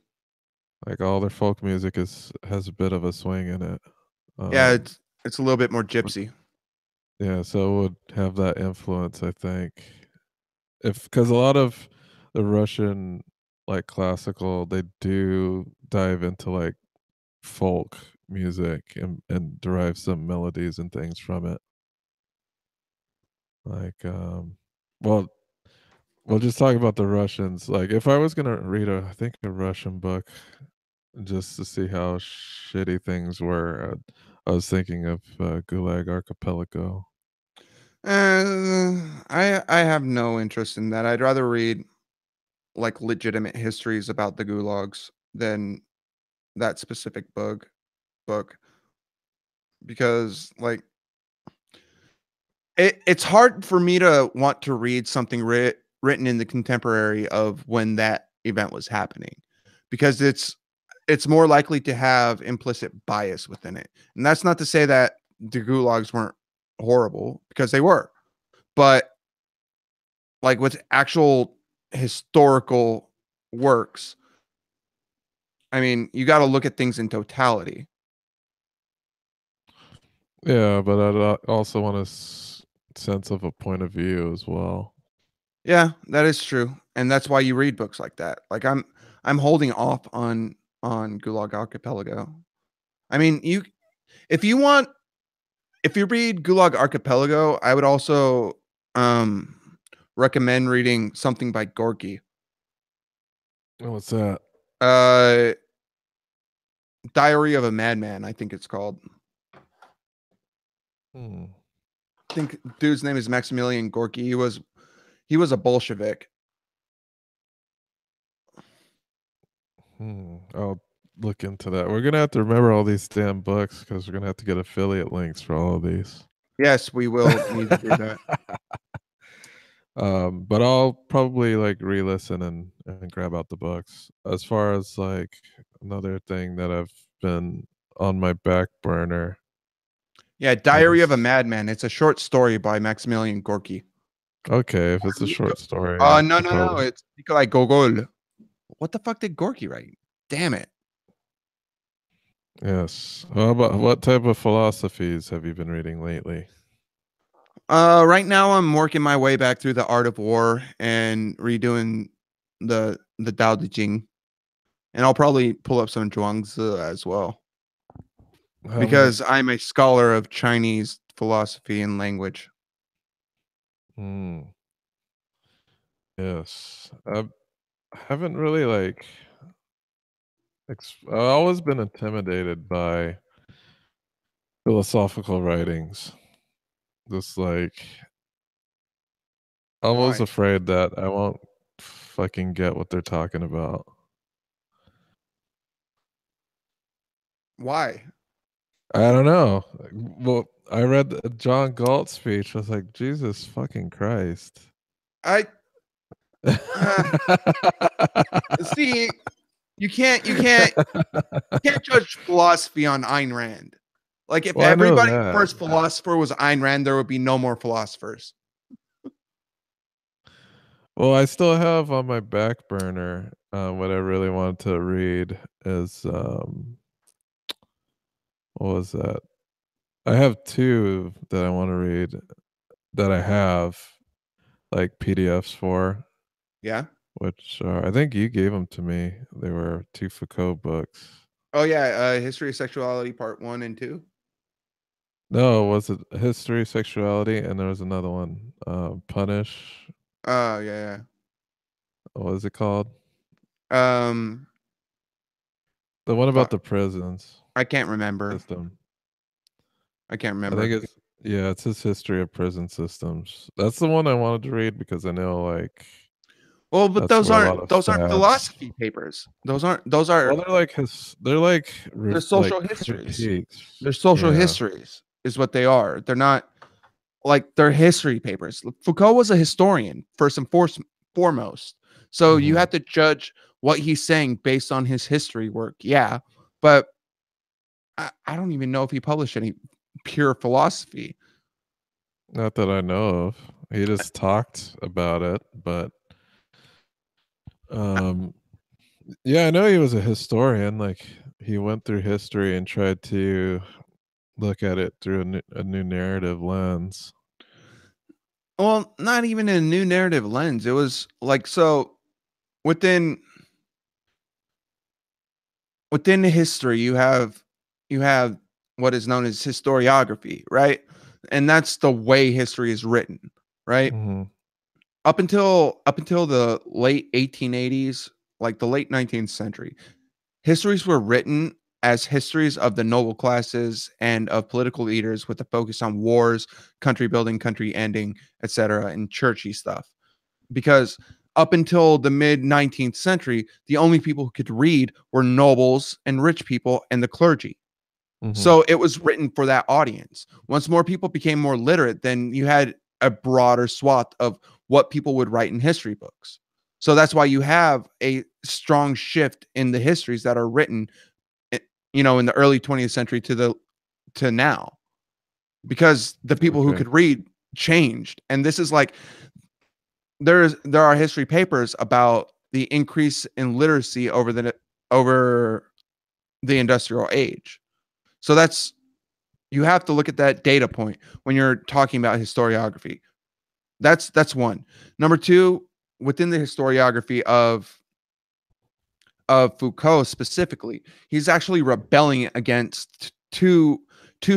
Like, all their folk music has a bit of a swing in it.
Yeah,
Um,
it's a little bit more
but
gypsy.
yeah, so it would have that influence, I think. If because a lot of the Russian, like, classical, they do dive into, like, folk music and derive some melodies and things from it. Like, well, we'll just talk about the Russians. Like, if I was gonna read I think a Russian book just to see how shitty things were, I was thinking of Gulag Archipelago.
I have no interest in that. I'd rather read like legitimate histories about the gulags than that specific book because like it's hard for me to want to read something written in the contemporary of when that event was happening because it's more likely to have implicit bias within it. And that's not to say that the gulags weren't horrible because they were. But like with actual historical works, I mean, you got to look at things in totality.
Yeah, but I'd also want a sense of a point of view as well.
Yeah, that is true. And that's why you read books like that. Like I'm holding off on Gulag Archipelago. I mean, you if you want if you read Gulag Archipelago, I would also um recommend reading something by Gorky.
Oh, what's that?
Uh Diary of a Madman, I think it's called.
Hmm.
I think dude's name is Maximilian Gorky. He was a Bolshevik.
I'll look into that. We're gonna have to remember all these damn books because we're gonna have to get affiliate links for all of these.
Yes, we will need to do that.
But I'll probably like re-listen and grab out the books. As far as like another thing that I've been on my back burner
Yeah, Diary of a
is
Madman. It's a short story by Maximilian Gorky.
okay, if it's a
Nico
short story, I
no,
could
no, no,
probably
it's Nikolai Gogol. What the fuck did Gorky write? Damn it.
yes. How about what type of philosophies have you been reading lately?
Right now I'm working my way back through the Art of War and redoing the Tao Te Ching, and I'll probably pull up some Zhuangzi as well
How many?
because I'm a scholar of Chinese philosophy and language.
Hmm. Yes. I haven't really like I've always been intimidated by philosophical writings. Just like I'm always
Why?
afraid that I won't fucking get what they're talking about.
Why?
I don't know. Well, I read the John Galt speech. I was like, Jesus fucking Christ.
I uh, see. You can't judge philosophy on Ayn Rand. Like if
Well, I know
everybody's
that.
first philosopher was Ayn Rand, there would be no more philosophers.
Well, I still have on my back burner what I really wanted to read is what was that? I have two that I want to read that I have like PDFs for,
Yeah.
which are, I think you gave them to me. They were two Foucault books.
Oh yeah. History of Sexuality Part 1 and 2.
No, was it History, Sexuality, and there was another one, Punish.
Yeah,
What was it called?
yeah.
The one about
Fuck.
the prisons
I can't remember.
system.
I can't
I think
remember.
it's his history of prison systems. That's the one I wanted to read because I know like
Well, but
that's where a lot of
those aren't
fads.
philosophy papers. Those are
Well, they're like
they're
like
social histories.
critiques.
They're social
Yeah.
histories is what they are. They're not like they're history papers. Foucault was a historian first and foremost. So you
Mhm.
have to judge what he's saying based on his history work. Yeah. But I don't even know if he published any pure philosophy.
Not that I know of. He just talked about it, but, um, yeah, I know he was a historian, like, he went through history and tried to look at it through a new narrative lens.
Well, not even in a new narrative lens. It was like so within within the history you have what is known as historiography, right? And that's the way history is written, right?
Mhm,
Up until the late 1880s, like the late 19th century, histories were written as histories of the noble classes and of political leaders with a focus on wars, country building, country ending, etc., and churchy stuff. Because up until the mid 19th century, the only people who could read were nobles and rich people and the clergy.
mhm,
So it was written for that audience. Once more people became more literate, then you had a broader swath of what people would write in history books. So that's why you have a strong shift in the histories that are written, eh, in the early 20th century to now, because the people who
okay,
could read changed. And this is like there are history papers about the increase in literacy over the industrial age. So that's you have to look at that data point when you're talking about historiography. That's one. Number two, within the historiography of Foucault specifically, he's actually rebelling against two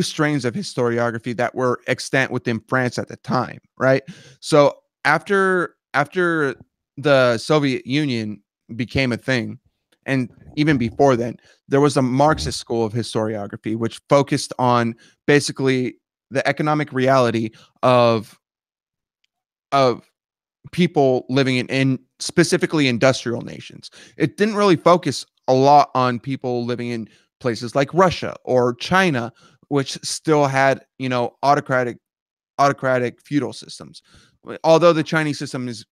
strains of historiography that were extant within France at the time, right? So after the Soviet Union became a thing, and even before then, there was a Marxist school of historiography which focused on basically the economic reality of of people living in specifically industrial nations. It didn't really focus a lot on people living in places like Russia or China, which still had, autocratic feudal systems. Although the Chinese system is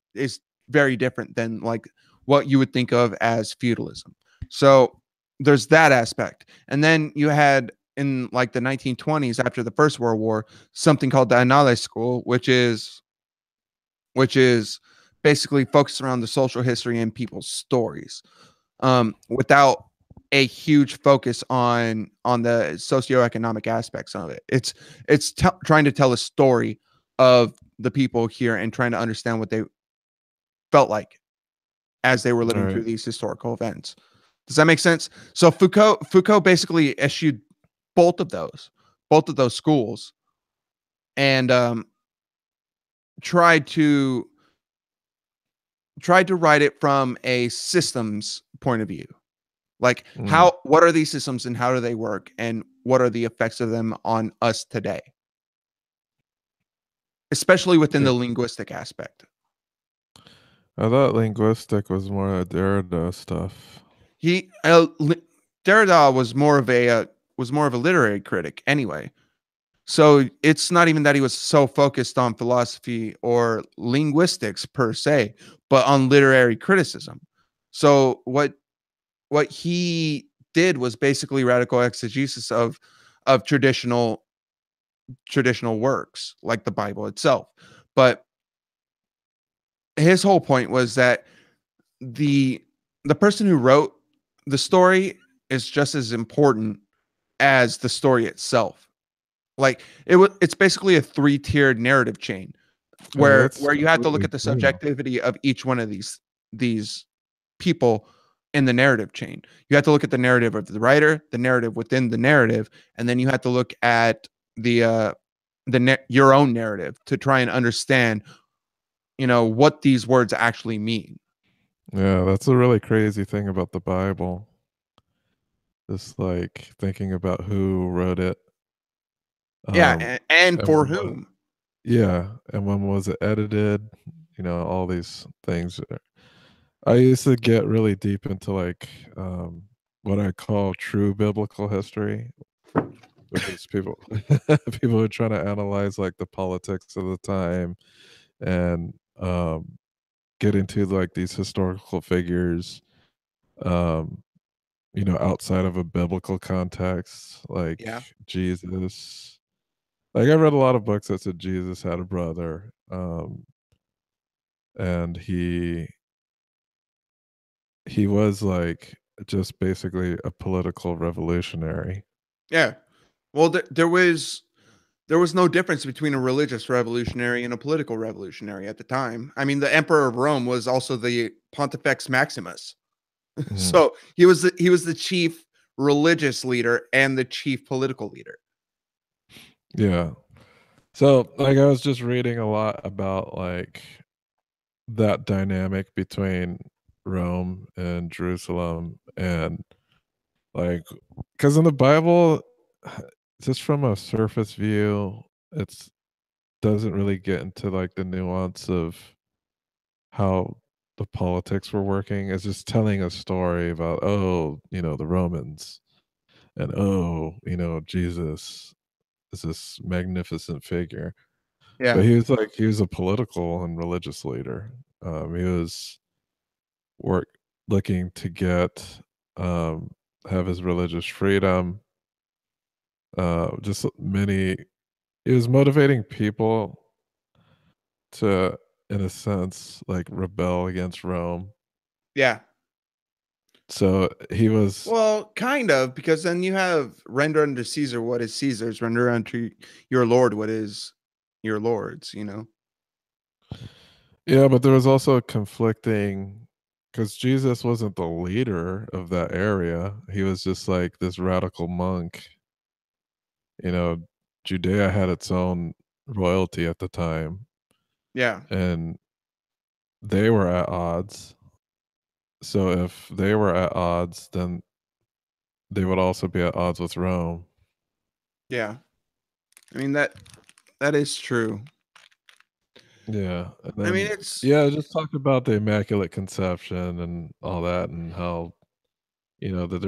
very different than like what you would think of as feudalism. So there's that aspect. And then you had in like the 1920s after the First World War something called the Annales School, which is basically focused around the social history and people's stories, without a huge focus on the socioeconomic aspects of it. It's trying to tell a story of the people here and trying to understand what they felt like as they were living through
alright,
these historical events. Does that make sense? So Foucault basically eschewed both of those, both of those schools, and tried to tried to write it from a systems point of view. Like
mm,
what are these systems and how do they work and what are the effects of them on us today, especially within
okay.
the linguistic aspect.
I thought linguistic was more Derrida stuff.
He Derrida was more of a literary critic anyway. So it's not even that he was so focused on philosophy or linguistics per se, but on literary criticism. So what he did was basically radical exegesis of traditional works like the Bible itself. But his whole point was that the the person who wrote the story is just as important as the story itself. Like it's basically a three-tiered narrative chain
Oh,
where
that's
where you have to look
completely
at the
true.
subjectivity of each one of these people in the narrative chain. You have to look at the narrative of the writer, the narrative within the narrative, and then you have to look at your own narrative to try and understand, what these words actually mean.
Yeah, that's a really crazy thing about the Bible. Just, like, thinking about who wrote it,
Yeah,
um,
and
and
for
when was
whom?
yeah, and when was it edited, all these things. I used to get really deep into, like, what I call true biblical history, which is people people who are trying to analyze, like, the politics of the time and, get into like these historical figures, um, outside of a biblical context, like
Yeah.
Jesus. Like I read a lot of books that said Jesus had a brother, and he was like just basically a political revolutionary.
Yeah. Well, there was no difference between a religious revolutionary and a political revolutionary at the time. I mean, the emperor of Rome was also the Pontifex Maximus.
Mhm.
So, he was the chief religious leader and the chief political leader.
Yeah. So, like, I was just reading a lot about like that dynamic between Rome and Jerusalem, and like, because in the Bible, just from a surface view, it's doesn't really get into like the nuance of how the politics were working. It's just telling a story about, oh, the Romans, and oh, Jesus is this magnificent figure. But
Yeah.
he was a political and religious leader. He was work looking to get um have his religious freedom. Just many He was motivating people to, in a sense, like rebel against Rome.
Yeah.
So he was,
Well, kind of, because then you have render unto Caesar what is Caesar's, render unto your Lord what is your Lord's, you know?
yeah, but there was also conflicting, because Jesus wasn't the leader of that area. He was just like this radical monk. You know, Judea had its own royalty at the time,
Yeah.
and they were at odds. So if they were at odds, then they would also be at odds with Rome.
Yeah. I mean, that is true.
Yeah, and
I mean,
then
it's
yeah, just talk about the Immaculate Conception and all that, and how, that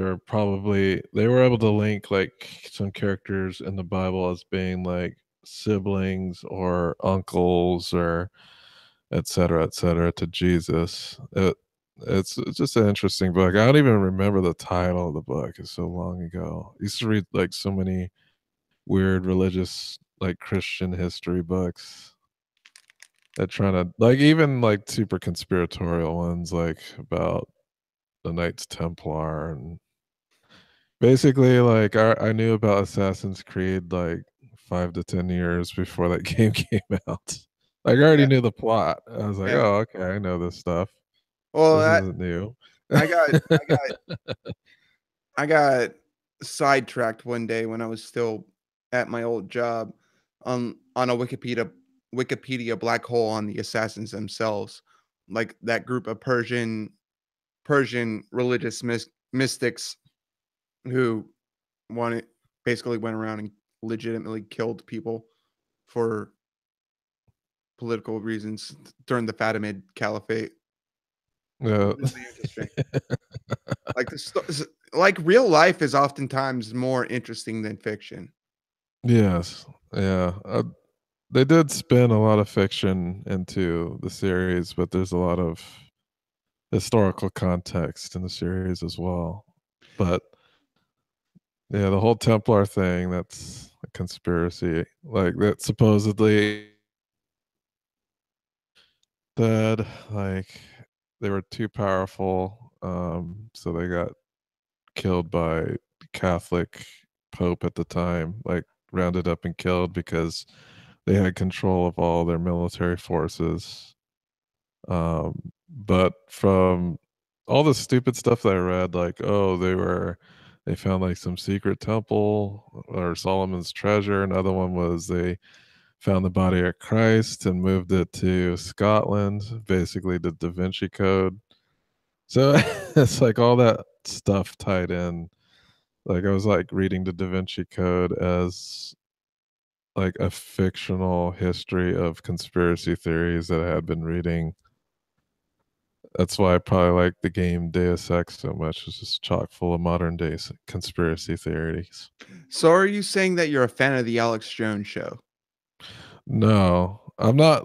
they were able to link like some characters in the Bible as being like siblings or uncles or et cetera, to Jesus. It's just an interesting book. I don't even remember the title of the book. It's so long ago. I used to read like so many weird religious, like Christian history books that trying to, like, even like super conspiratorial ones, like about the Knights Templar, and basically like I knew about Assassin's Creed like 5 to 10 years before that game came out. Like I already
yeah,
knew the plot. I was like,
yeah.
oh, okay, I know this stuff.
Well,
This isn't new.
I got I got sidetracked one day when I was still at my old job on a Wikipedia black hole on the assassins themselves, like that group of Persian religious mystics who wanted basically went around and legitimately killed people for political reasons during the Fatimid Caliphate.
Yeah.
Really interesting. Like like real life is oftentimes more interesting than fiction.
Yes. Yeah. They did spin a lot of fiction into the series, but there's a lot of historical context in the series as well. But yeah, the whole Templar thing, that's a conspiracy. Like that supposedly said like they were too powerful, so they got killed by the Catholic Pope at the time, like rounded up and killed because they had control of all their military forces. But from all the stupid stuff that I read, like, oh, they found like some secret temple or Solomon's treasure. Another one was they found the body of Christ and moved it to Scotland, basically the Da Vinci Code. So it's like all that stuff tied in. Like I was like reading the Da Vinci Code as like a fictional history of conspiracy theories that I had been reading. That's why I probably like the game Deus Ex so much. It's just chock full of modern day conspiracy theories.
So are you saying that you're a fan of the Alex Jones show?
No, I'm not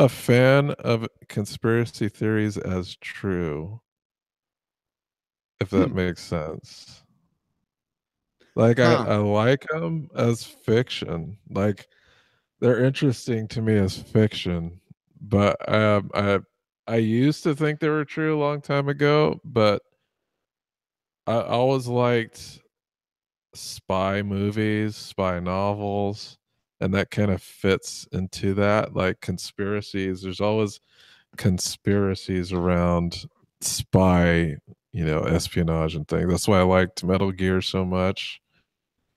a fan of conspiracy theories as true, if that
Hmm.
makes sense. Like
Huh.
I like them as fiction. Like they're interesting to me as fiction, but I used to think they were true a long time ago, but I always liked spy movies, spy novels, and that kind of fits into that. Like conspiracies, there's always conspiracies around spy, espionage and things. That's why I liked Metal Gear so much.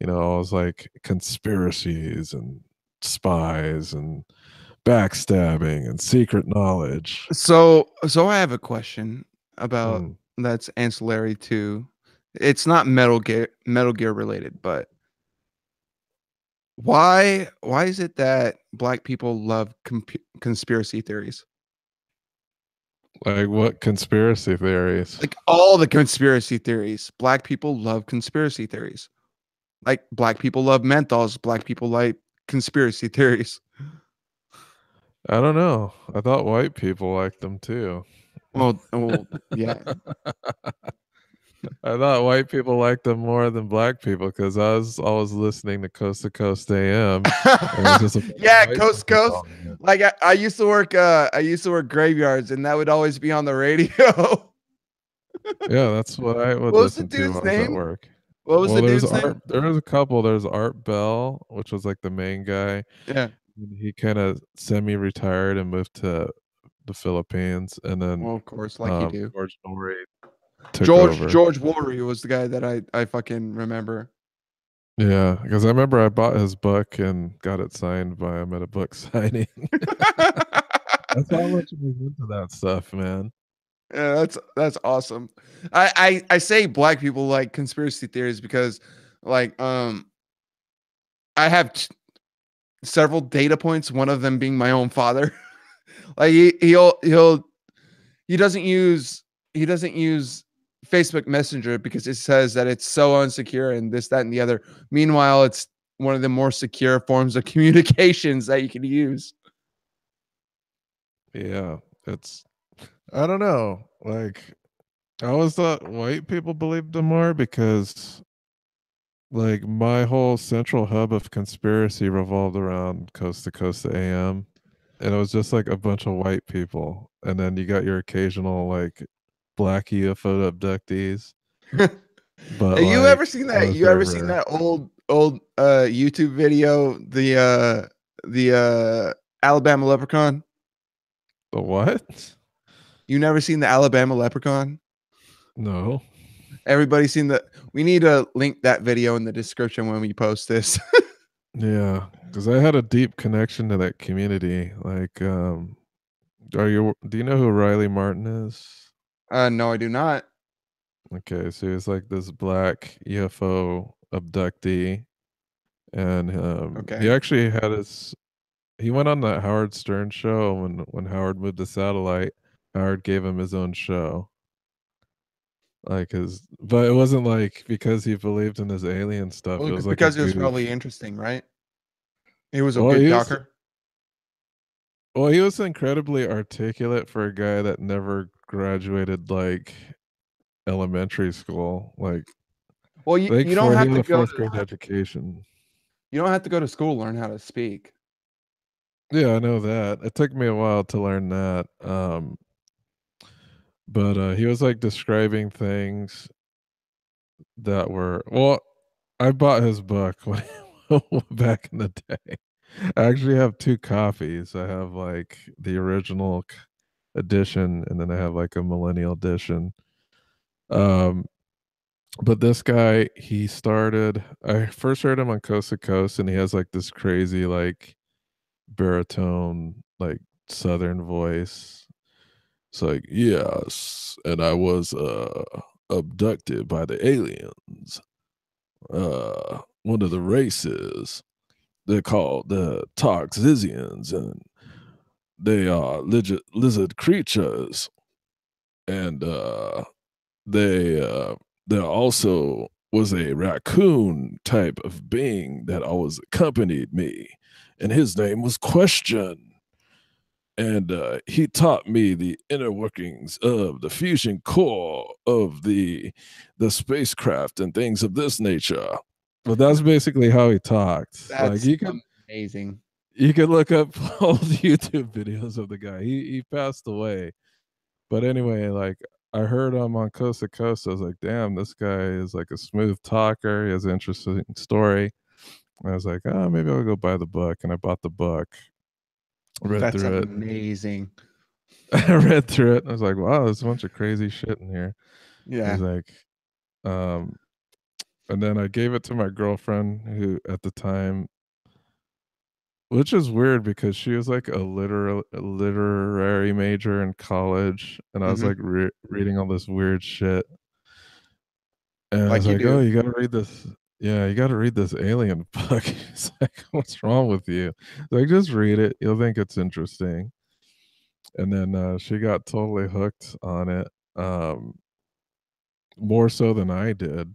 I was like conspiracies and spies and backstabbing and secret knowledge.
So I have a question about
Mm.
that's ancillary to. It's not Metal Gear related, but why is it that black people love conspiracy theories?
Like what conspiracy theories?
Like all the conspiracy theories, black people love conspiracy theories. Like black people love menthols, black people like conspiracy theories.
I don't know. I thought white people liked them too.
Well, yeah.
I thought white people liked them more than black people because I was always listening to Coast AM, and it was just a bunch of
Yeah,
white
coast to
people
coast.
talking. It.
Like I used to work graveyards and that would always be on the radio.
Yeah, that's what I would
What was the
listen to
dude's
while I was at
name?
work.
What was
Well,
the dude's name?
There was a couple. There's Art Bell, which was like the main guy.
Yeah.
He kind of semi-retired and moved to the Philippines, and then
Well, of course, like you do.
George Norrie took
George
over.
George Worry was the guy that I fucking remember.
Yeah, because I remember I bought his book and got it signed by him at a book signing. That's how much I was into that stuff, man.
Yeah, that's awesome. I say black people like conspiracy theories because like I have several data points, one of them being my own father. Like he doesn't use he doesn't use Facebook Messenger because it says that it's so unsecure and this, that, and the other. Meanwhile, it's one of the more secure forms of communications that you can use.
Yeah, it's I don't know. Like I always thought white people believed them more because like my whole central hub of conspiracy revolved around Coast to Coast AM. And it was just like a bunch of white people. And then you got your occasional like black UFO abductees. But
Have you ever
like
seen
that
that?
was
You
very
ever seen
rare.
that old YouTube video? The Alabama leprechaun.
The what?
You never seen the Alabama leprechaun?
No.
Everybody's seen the. We need to link that video in the description when we post this.
Yeah, because I had a deep connection to that community. Like, do you know who Riley Martin is?
No, I do not.
Okay, so he's like this black UFO abductee, and he
Okay.
actually had his. He went on that Howard Stern show when Howard moved to satellite. Howard gave him his own show, like his, but it wasn't like because he believed in his alien stuff.
Well,
It was like a
because it was probably
goof.
interesting, right? He was a
Well,
good
he was
talker.
well, he was incredibly articulate for a guy that never graduated like elementary school. Like,
Well,
I think
you don't
he
have
had
to
a
go
fourth
to
grade education.
you don't have to go to school to learn how to speak.
Yeah, I know that. It took me a while to learn that. But he was like describing things that were well. I bought his book when back in the day. I actually have two copies. I have like the original edition, and then I have like a millennial edition. Um, but this guy, he started. I first heard him on Coast to Coast, and he has like this crazy like baritone, like Southern voice. It's like, yes, and I was abducted by the aliens. One of the races. They're called the Toxizians, and they are lizard creatures. And they there also was a raccoon type of being that always accompanied me, and his name was Question. and he taught me the inner workings of the fusion core of the spacecraft and things of this nature. But that's basically how he talked. Like
That's amazing.
you could look up old YouTube videos of the guy. He passed away. But anyway, like I heard him on Coast to Coast. I was like, damn, this guy is like a smooth talker. He has an interesting story. And I was like, oh, maybe I'll go buy the book. And I bought the book, read
That's
through it.
amazing.
I read through it. And I was like, wow, there's a bunch of crazy shit in here. He's
Yeah.
like, um, and then I gave it to my girlfriend who at the time, which is weird because she was like a literary major in college, and I was
Mhm.
like reading all this weird shit. And I
Like
was
you
like, "Oh,
do.
you gotta read this. Yeah, you gotta read this alien book." It's like, "What's wrong with you?" Like, "Just read it. You'll think it's interesting." And then, she got totally hooked on it, more so than I did.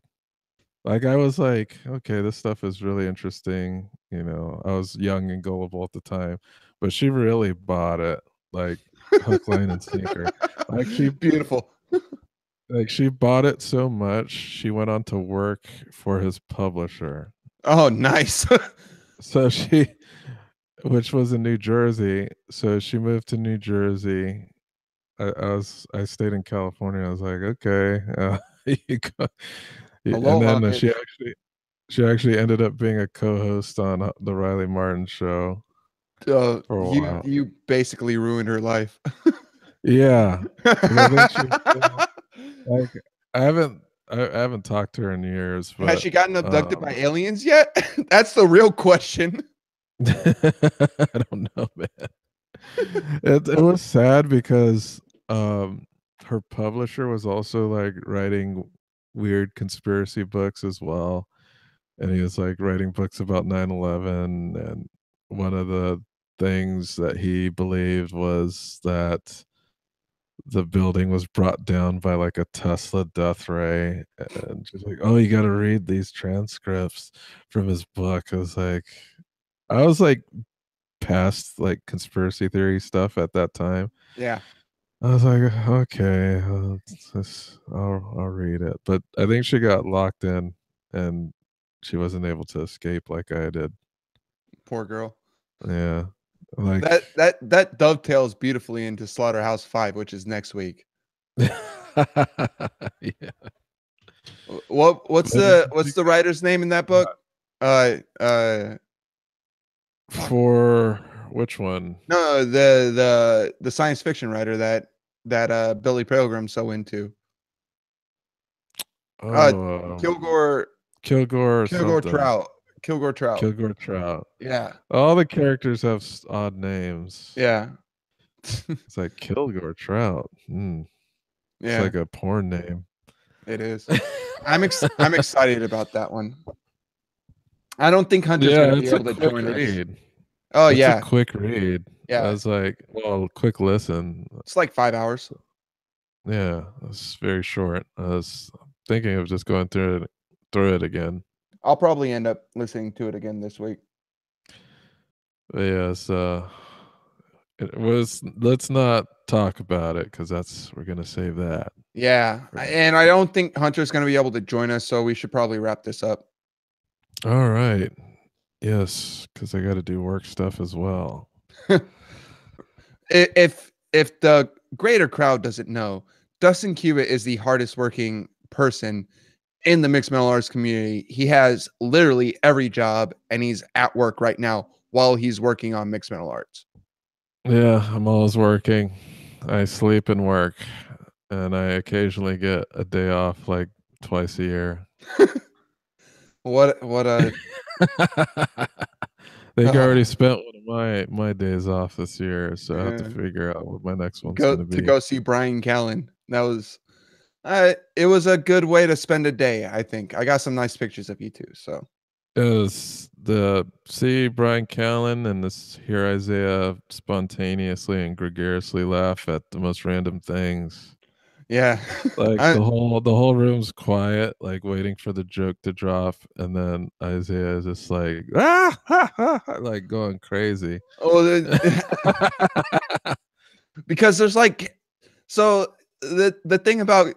Like, I was like, "Okay, this stuff is really interesting," you know, I was young and gullible at the time, but she really bought it, like, hook, line, and sinker. Like,
Beautiful.
she bought it so much, she went on to work for his publisher.
Oh, nice.
So she which was in New Jersey, so she moved to New Jersey. I stayed in California. I was like, "Okay, you go." And
Aloha,
then,
bitch.
she actually ended up being a co-host on, the Riley Martin show for a while.
You basically ruined her life.
Yeah, because I think she's still like, I haven't I haven't talked to her in years,
Has
but,
she gotten abducted by
um
aliens yet? That's the real question.
I don't know, man. It was sad because, her publisher was also, like, writing weird conspiracy books as well, and he was, like, writing books about 9/11, and one of the things that he believed was that the building was brought down by, like, a Tesla death ray, and she's like, "Oh, you gotta read these transcripts from his book." I was, like, past, like, conspiracy theory stuff at that time.
Yeah,
I was like, "Okay, I'll read it," but I think she got locked in, and she wasn't able to escape like I did.
poor girl.
Yeah, like
That dovetails beautifully into Slaughterhouse-Five, which is next week.
yeah. What did you
What's
think
the writer's name in that
of
book? Uh, fuck.
for which one?
No, the science fiction writer that Billy Pilgrim's so into. Uh,
Oh,
Kilgore
Kilgore or
Kilgore
something.
Trout. Kilgore Trout.
Kilgore Trout.
Yeah,
All the characters have odd names.
yeah,
It's like Kilgore Trout. It's
yeah.
like a porn name.
It is. I'm excited about that one. I don't think Hunter's
Yeah,
gonna be
it's a
able to
quick
join us.
read.
Oh
It's a
yeah,
quick read. I
yeah.
was like, well, quick listen.
It's like 5 hours.
Yeah, it's very short. I was thinking of just going through it again.
I'll probably end up listening to it again this week.
But yeah, it was let's not talk about it because we're gonna save that
Yeah,
for next
and I
week.
don't think Hunter's gonna be able to join us, so we should probably wrap this up.
All right. Yes, because I gotta do work stuff as well.
If the greater crowd doesn't know, Dustin Cubitt is the hardest working person in the mixed martial arts community. He has literally every job, and he's at work right now while he's working on mixed martial arts.
Yeah, I'm always working. I sleep and work, and I occasionally get a day off like twice a year.
What a
They
uh,
already spent one of my days off this year, so I have to
uh,
figure out what my next one's
go
gonna
to
be.
go see Brian Callen. That was it was a good way to spend a day, I think. I got some nice pictures of you too. So
It was the see Brian Callen and this hear Isaiah spontaneously and gregariously laugh at the most random things.
Yeah.
Like
I,
the whole room's quiet, like waiting for the joke to drop, and then Isaiah is just like ah ha, ha, ha, like going crazy.
oh, because there's like, so the thing about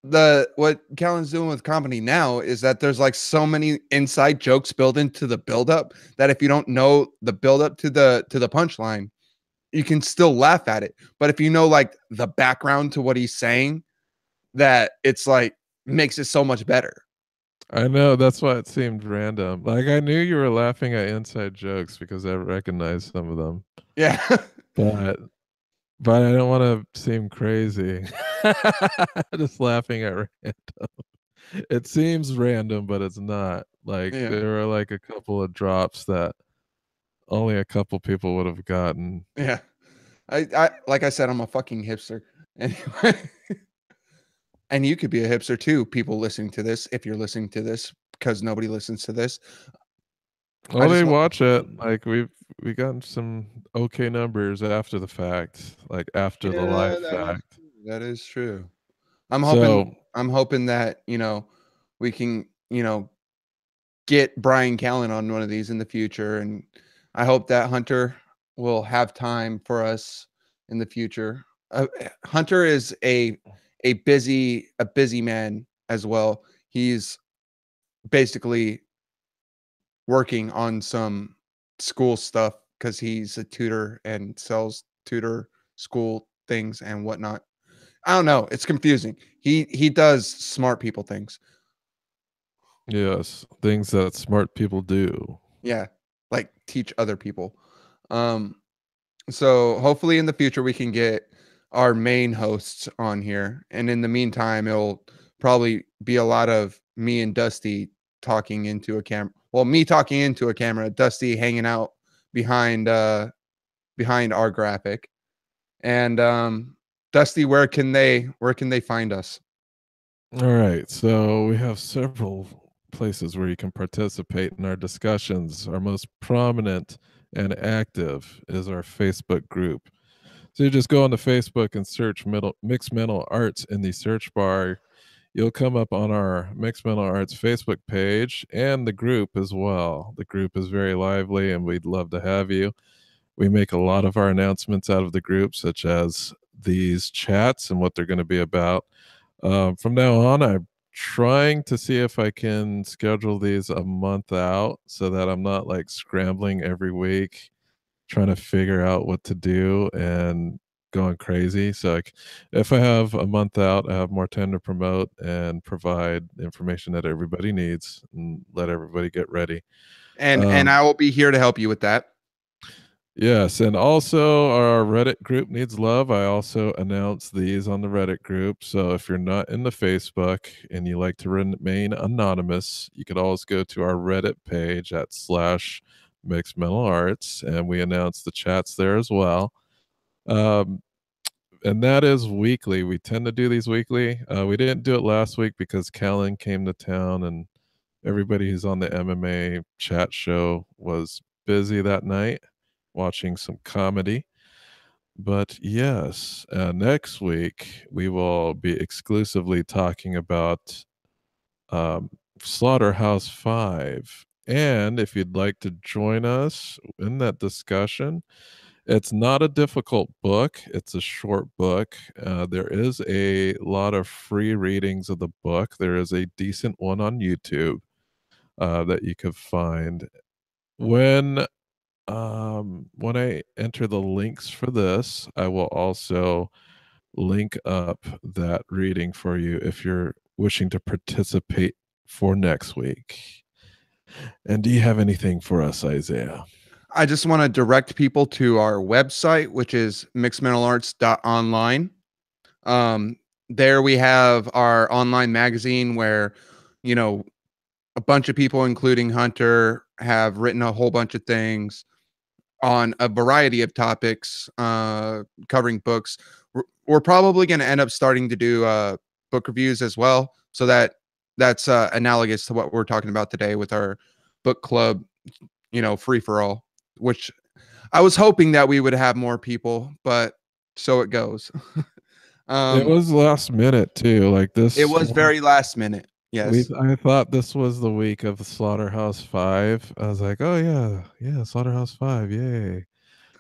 the what Callan's doing with comedy now is that there's like so many inside jokes built into the buildup that if you don't know the buildup to the punchline, you can still laugh at it. But if you know like the background to what he's saying, that it's like makes it so much better.
I know, that's why it seemed random. Like I knew you were laughing at inside jokes because I recognized some of them,
Yeah.
but I don't want to seem crazy. Just laughing at random. It seems random, but it's not. Like
Yeah.
there were like a couple of drops that only a couple people would have gotten.
Yeah. I like I said, I'm a fucking hipster. Anyway. And you could be a hipster too, people listening to this, if you're listening to this, because nobody listens to this. I
Oh,
just
they
want
watch it. Like we gotten some okay numbers after the fact, like after the
yeah,
live fact.
that is true.
So
I'm hoping that, we can, get Brian Callen on one of these in the future, and I hope that Hunter will have time for us in the future. Hunter is a busy man as well. He's basically working on some school stuff because he's a tutor and sells tutor school things and whatnot. I don't know. It's confusing. He does smart people things.
yes, things that smart people do.
Yeah, like teach other people. Um, so hopefully in the future we can get our main hosts on here, and in the meantime, it'll probably be a lot of me and Dusty talking into a camera. Well, me talking into a camera, Dusty hanging out behind behind our graphic. And Dusty, where can they find us?
All right. So we have several places where you can participate in our discussions. Our most prominent and active is our Facebook group. So you just go onto Facebook and search mixed mental arts in the search bar. You'll come up on our Mixed Mental Arts Facebook page and the group as well. The group is very lively and we'd love to have you. We make a lot of our announcements out of the group, such as these chats and what they're going to be about. From now on, I'm trying to see if I can schedule these a month out so that I'm not like scrambling every week trying to figure out what to do and going crazy. So, like, if I have a month out, I have more time to promote and provide information that everybody needs and let everybody get ready.
And
Um,
I will be here to help you with that.
Yes, and also our Reddit group needs love. I also announce these on the Reddit group. So if you're not in the Facebook and you like to remain anonymous, you could always go to our Reddit page at slash mixed mental arts, and we announce the chats there as well. Um, and that is weekly. We tend to do these weekly. We didn't do it last week because Callan came to town and everybody who's on the MMA chat show was busy that night watching some comedy. But yes, next week we will be exclusively talking about um, Slaughterhouse 5. And if you'd like to join us in that discussion, it's not a difficult book. It's a short book. There is a lot of free readings of the book. There is a decent one on YouTube that you could find. When when I enter the links for this, I will also link up that reading for you if you're wishing to participate for next week. And do you have anything for us, Isaiah?
I just want to direct people to our website, which is mixedmentalarts.online. Um, there we have our online magazine where, you know, a bunch of people, including Hunter, have written a whole bunch of things on a variety of topics, covering books. We're probably going to end up starting to do book reviews as well. So that's analogous to what we're talking about today with our book club, free for all, which I was hoping that we would have more people, but so it goes.
It
Um,
was last minute too. Like
it
this
was
one,
very last minute.
we
Yes.
I thought this was the week of Slaughterhouse 5. I was like, "Oh yeah, yeah, Slaughterhouse 5, yay."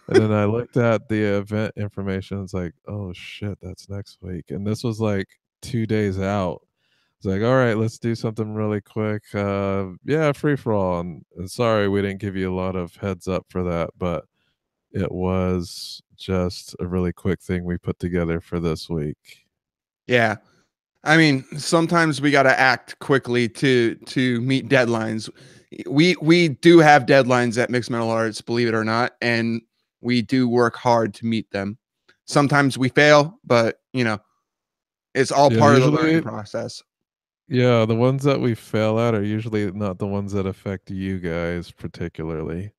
And then I looked at the event information. It's like, "Oh shit, that's next week." And this was like 2 days out. It's like, "All right, let's do something really quick. Yeah, free for all." And sorry we didn't give you a lot of heads up for that, but it was just a really quick thing we put together for this week.
Yeah. I mean, sometimes we got to act quickly to meet deadlines. We do have deadlines at Mixed Metal Arts, believe it or not, and we do work hard to meet them. Sometimes we fail, but it's all
Yeah,
part of the learning
usually
process.
yeah, the ones that we fail at are usually not the ones that affect you guys particularly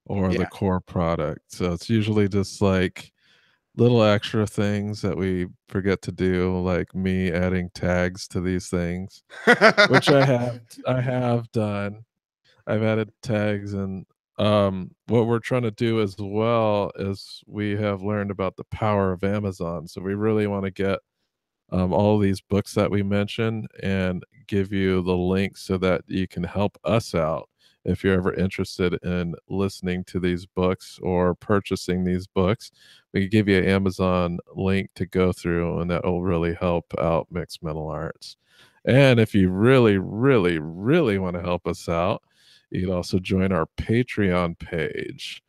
or the
Yeah.
core product. So it's usually just like little extra things that we forget to do, like me adding tags to these things, which I have done. I've added tags and what we're trying to do as well is we have learned about the power of Amazon. So we really want to get all these books that we mentioned and give you the links so that you can help us out if you're ever interested in listening to these books or purchasing these books. We can give you an Amazon link to go through, and that will really help out Mixed Mental Arts. And if you really, really, really want to help us out, you can also join our Patreon page,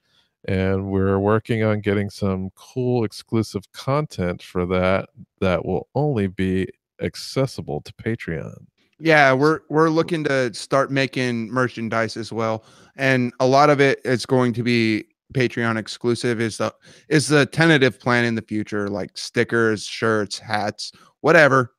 and we're working on getting some cool exclusive content for that that will only be accessible to Patreon.
Yeah,
S-
we're looking to start making merchandise as well, and a lot of it is going to be Patreon exclusive. Is the tentative plan in the future, like stickers, shirts, hats, whatever.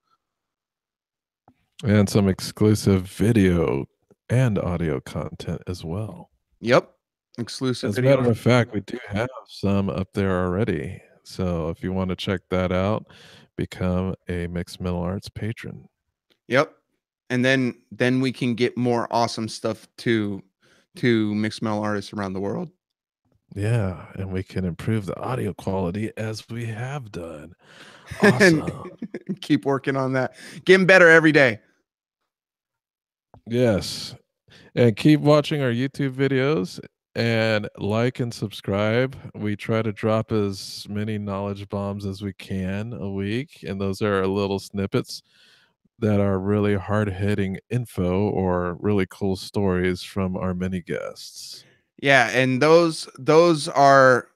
And some exclusive video and audio content as well.
Yep, exclusive
As a
video.
matter of fact, we do have some up there already. So if you want to check that out, become a Mixed Middle Arts patron.
Yep, and then we can get more awesome stuff to mixed metal artists around the world.
Yeah, and we can improve the audio quality as we have done.
And
Awesome.
keep working on that, getting better every day.
Yes. And keep watching our YouTube videos and like and subscribe. We try to drop as many knowledge bombs as we can a week, and those are little snippets that are really hard hitting info or really cool stories from our many guests.
Yeah, and those are,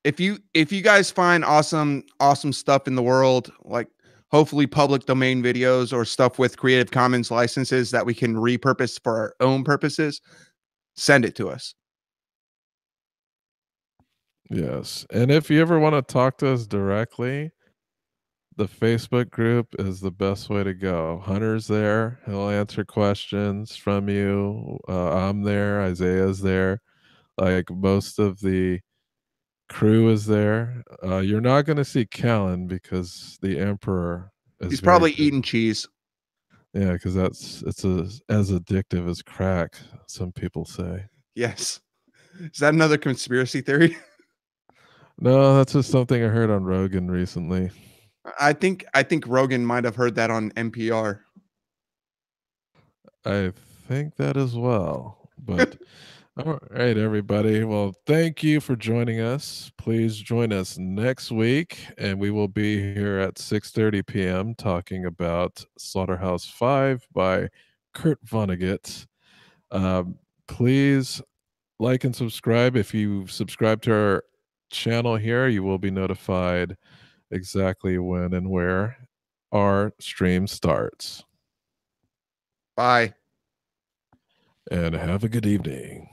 if you guys find awesome stuff in the world, like hopefully public domain videos or stuff with Creative Commons licenses that we can repurpose for our own purposes, send it to us.
Yes. And if you ever want to talk to us directly, the Facebook group is the best way to go. Hunter's there. He'll answer questions from you. I'm there. Isaiah's there. Like most of the crew is there. You're not going to see Callan because the Emperor is
He's
very
probably
busy.
eating cheese.
Yeah, because it's as addictive as crack. Some people say.
Yes. Is that another conspiracy theory?
No, that's just something I heard on Rogan recently.
I think Rogan might have heard that on NPR.
I think that as well. But all right, everybody. Well, thank you for joining us. Please join us next week, and we will be here at 6:30 p.m. talking about Slaughterhouse 5 by Kurt Vonnegut. Please like and subscribe. If you subscribe to our channel here, you will be notified exactly when and where our stream starts.
Bye.
And have a good evening.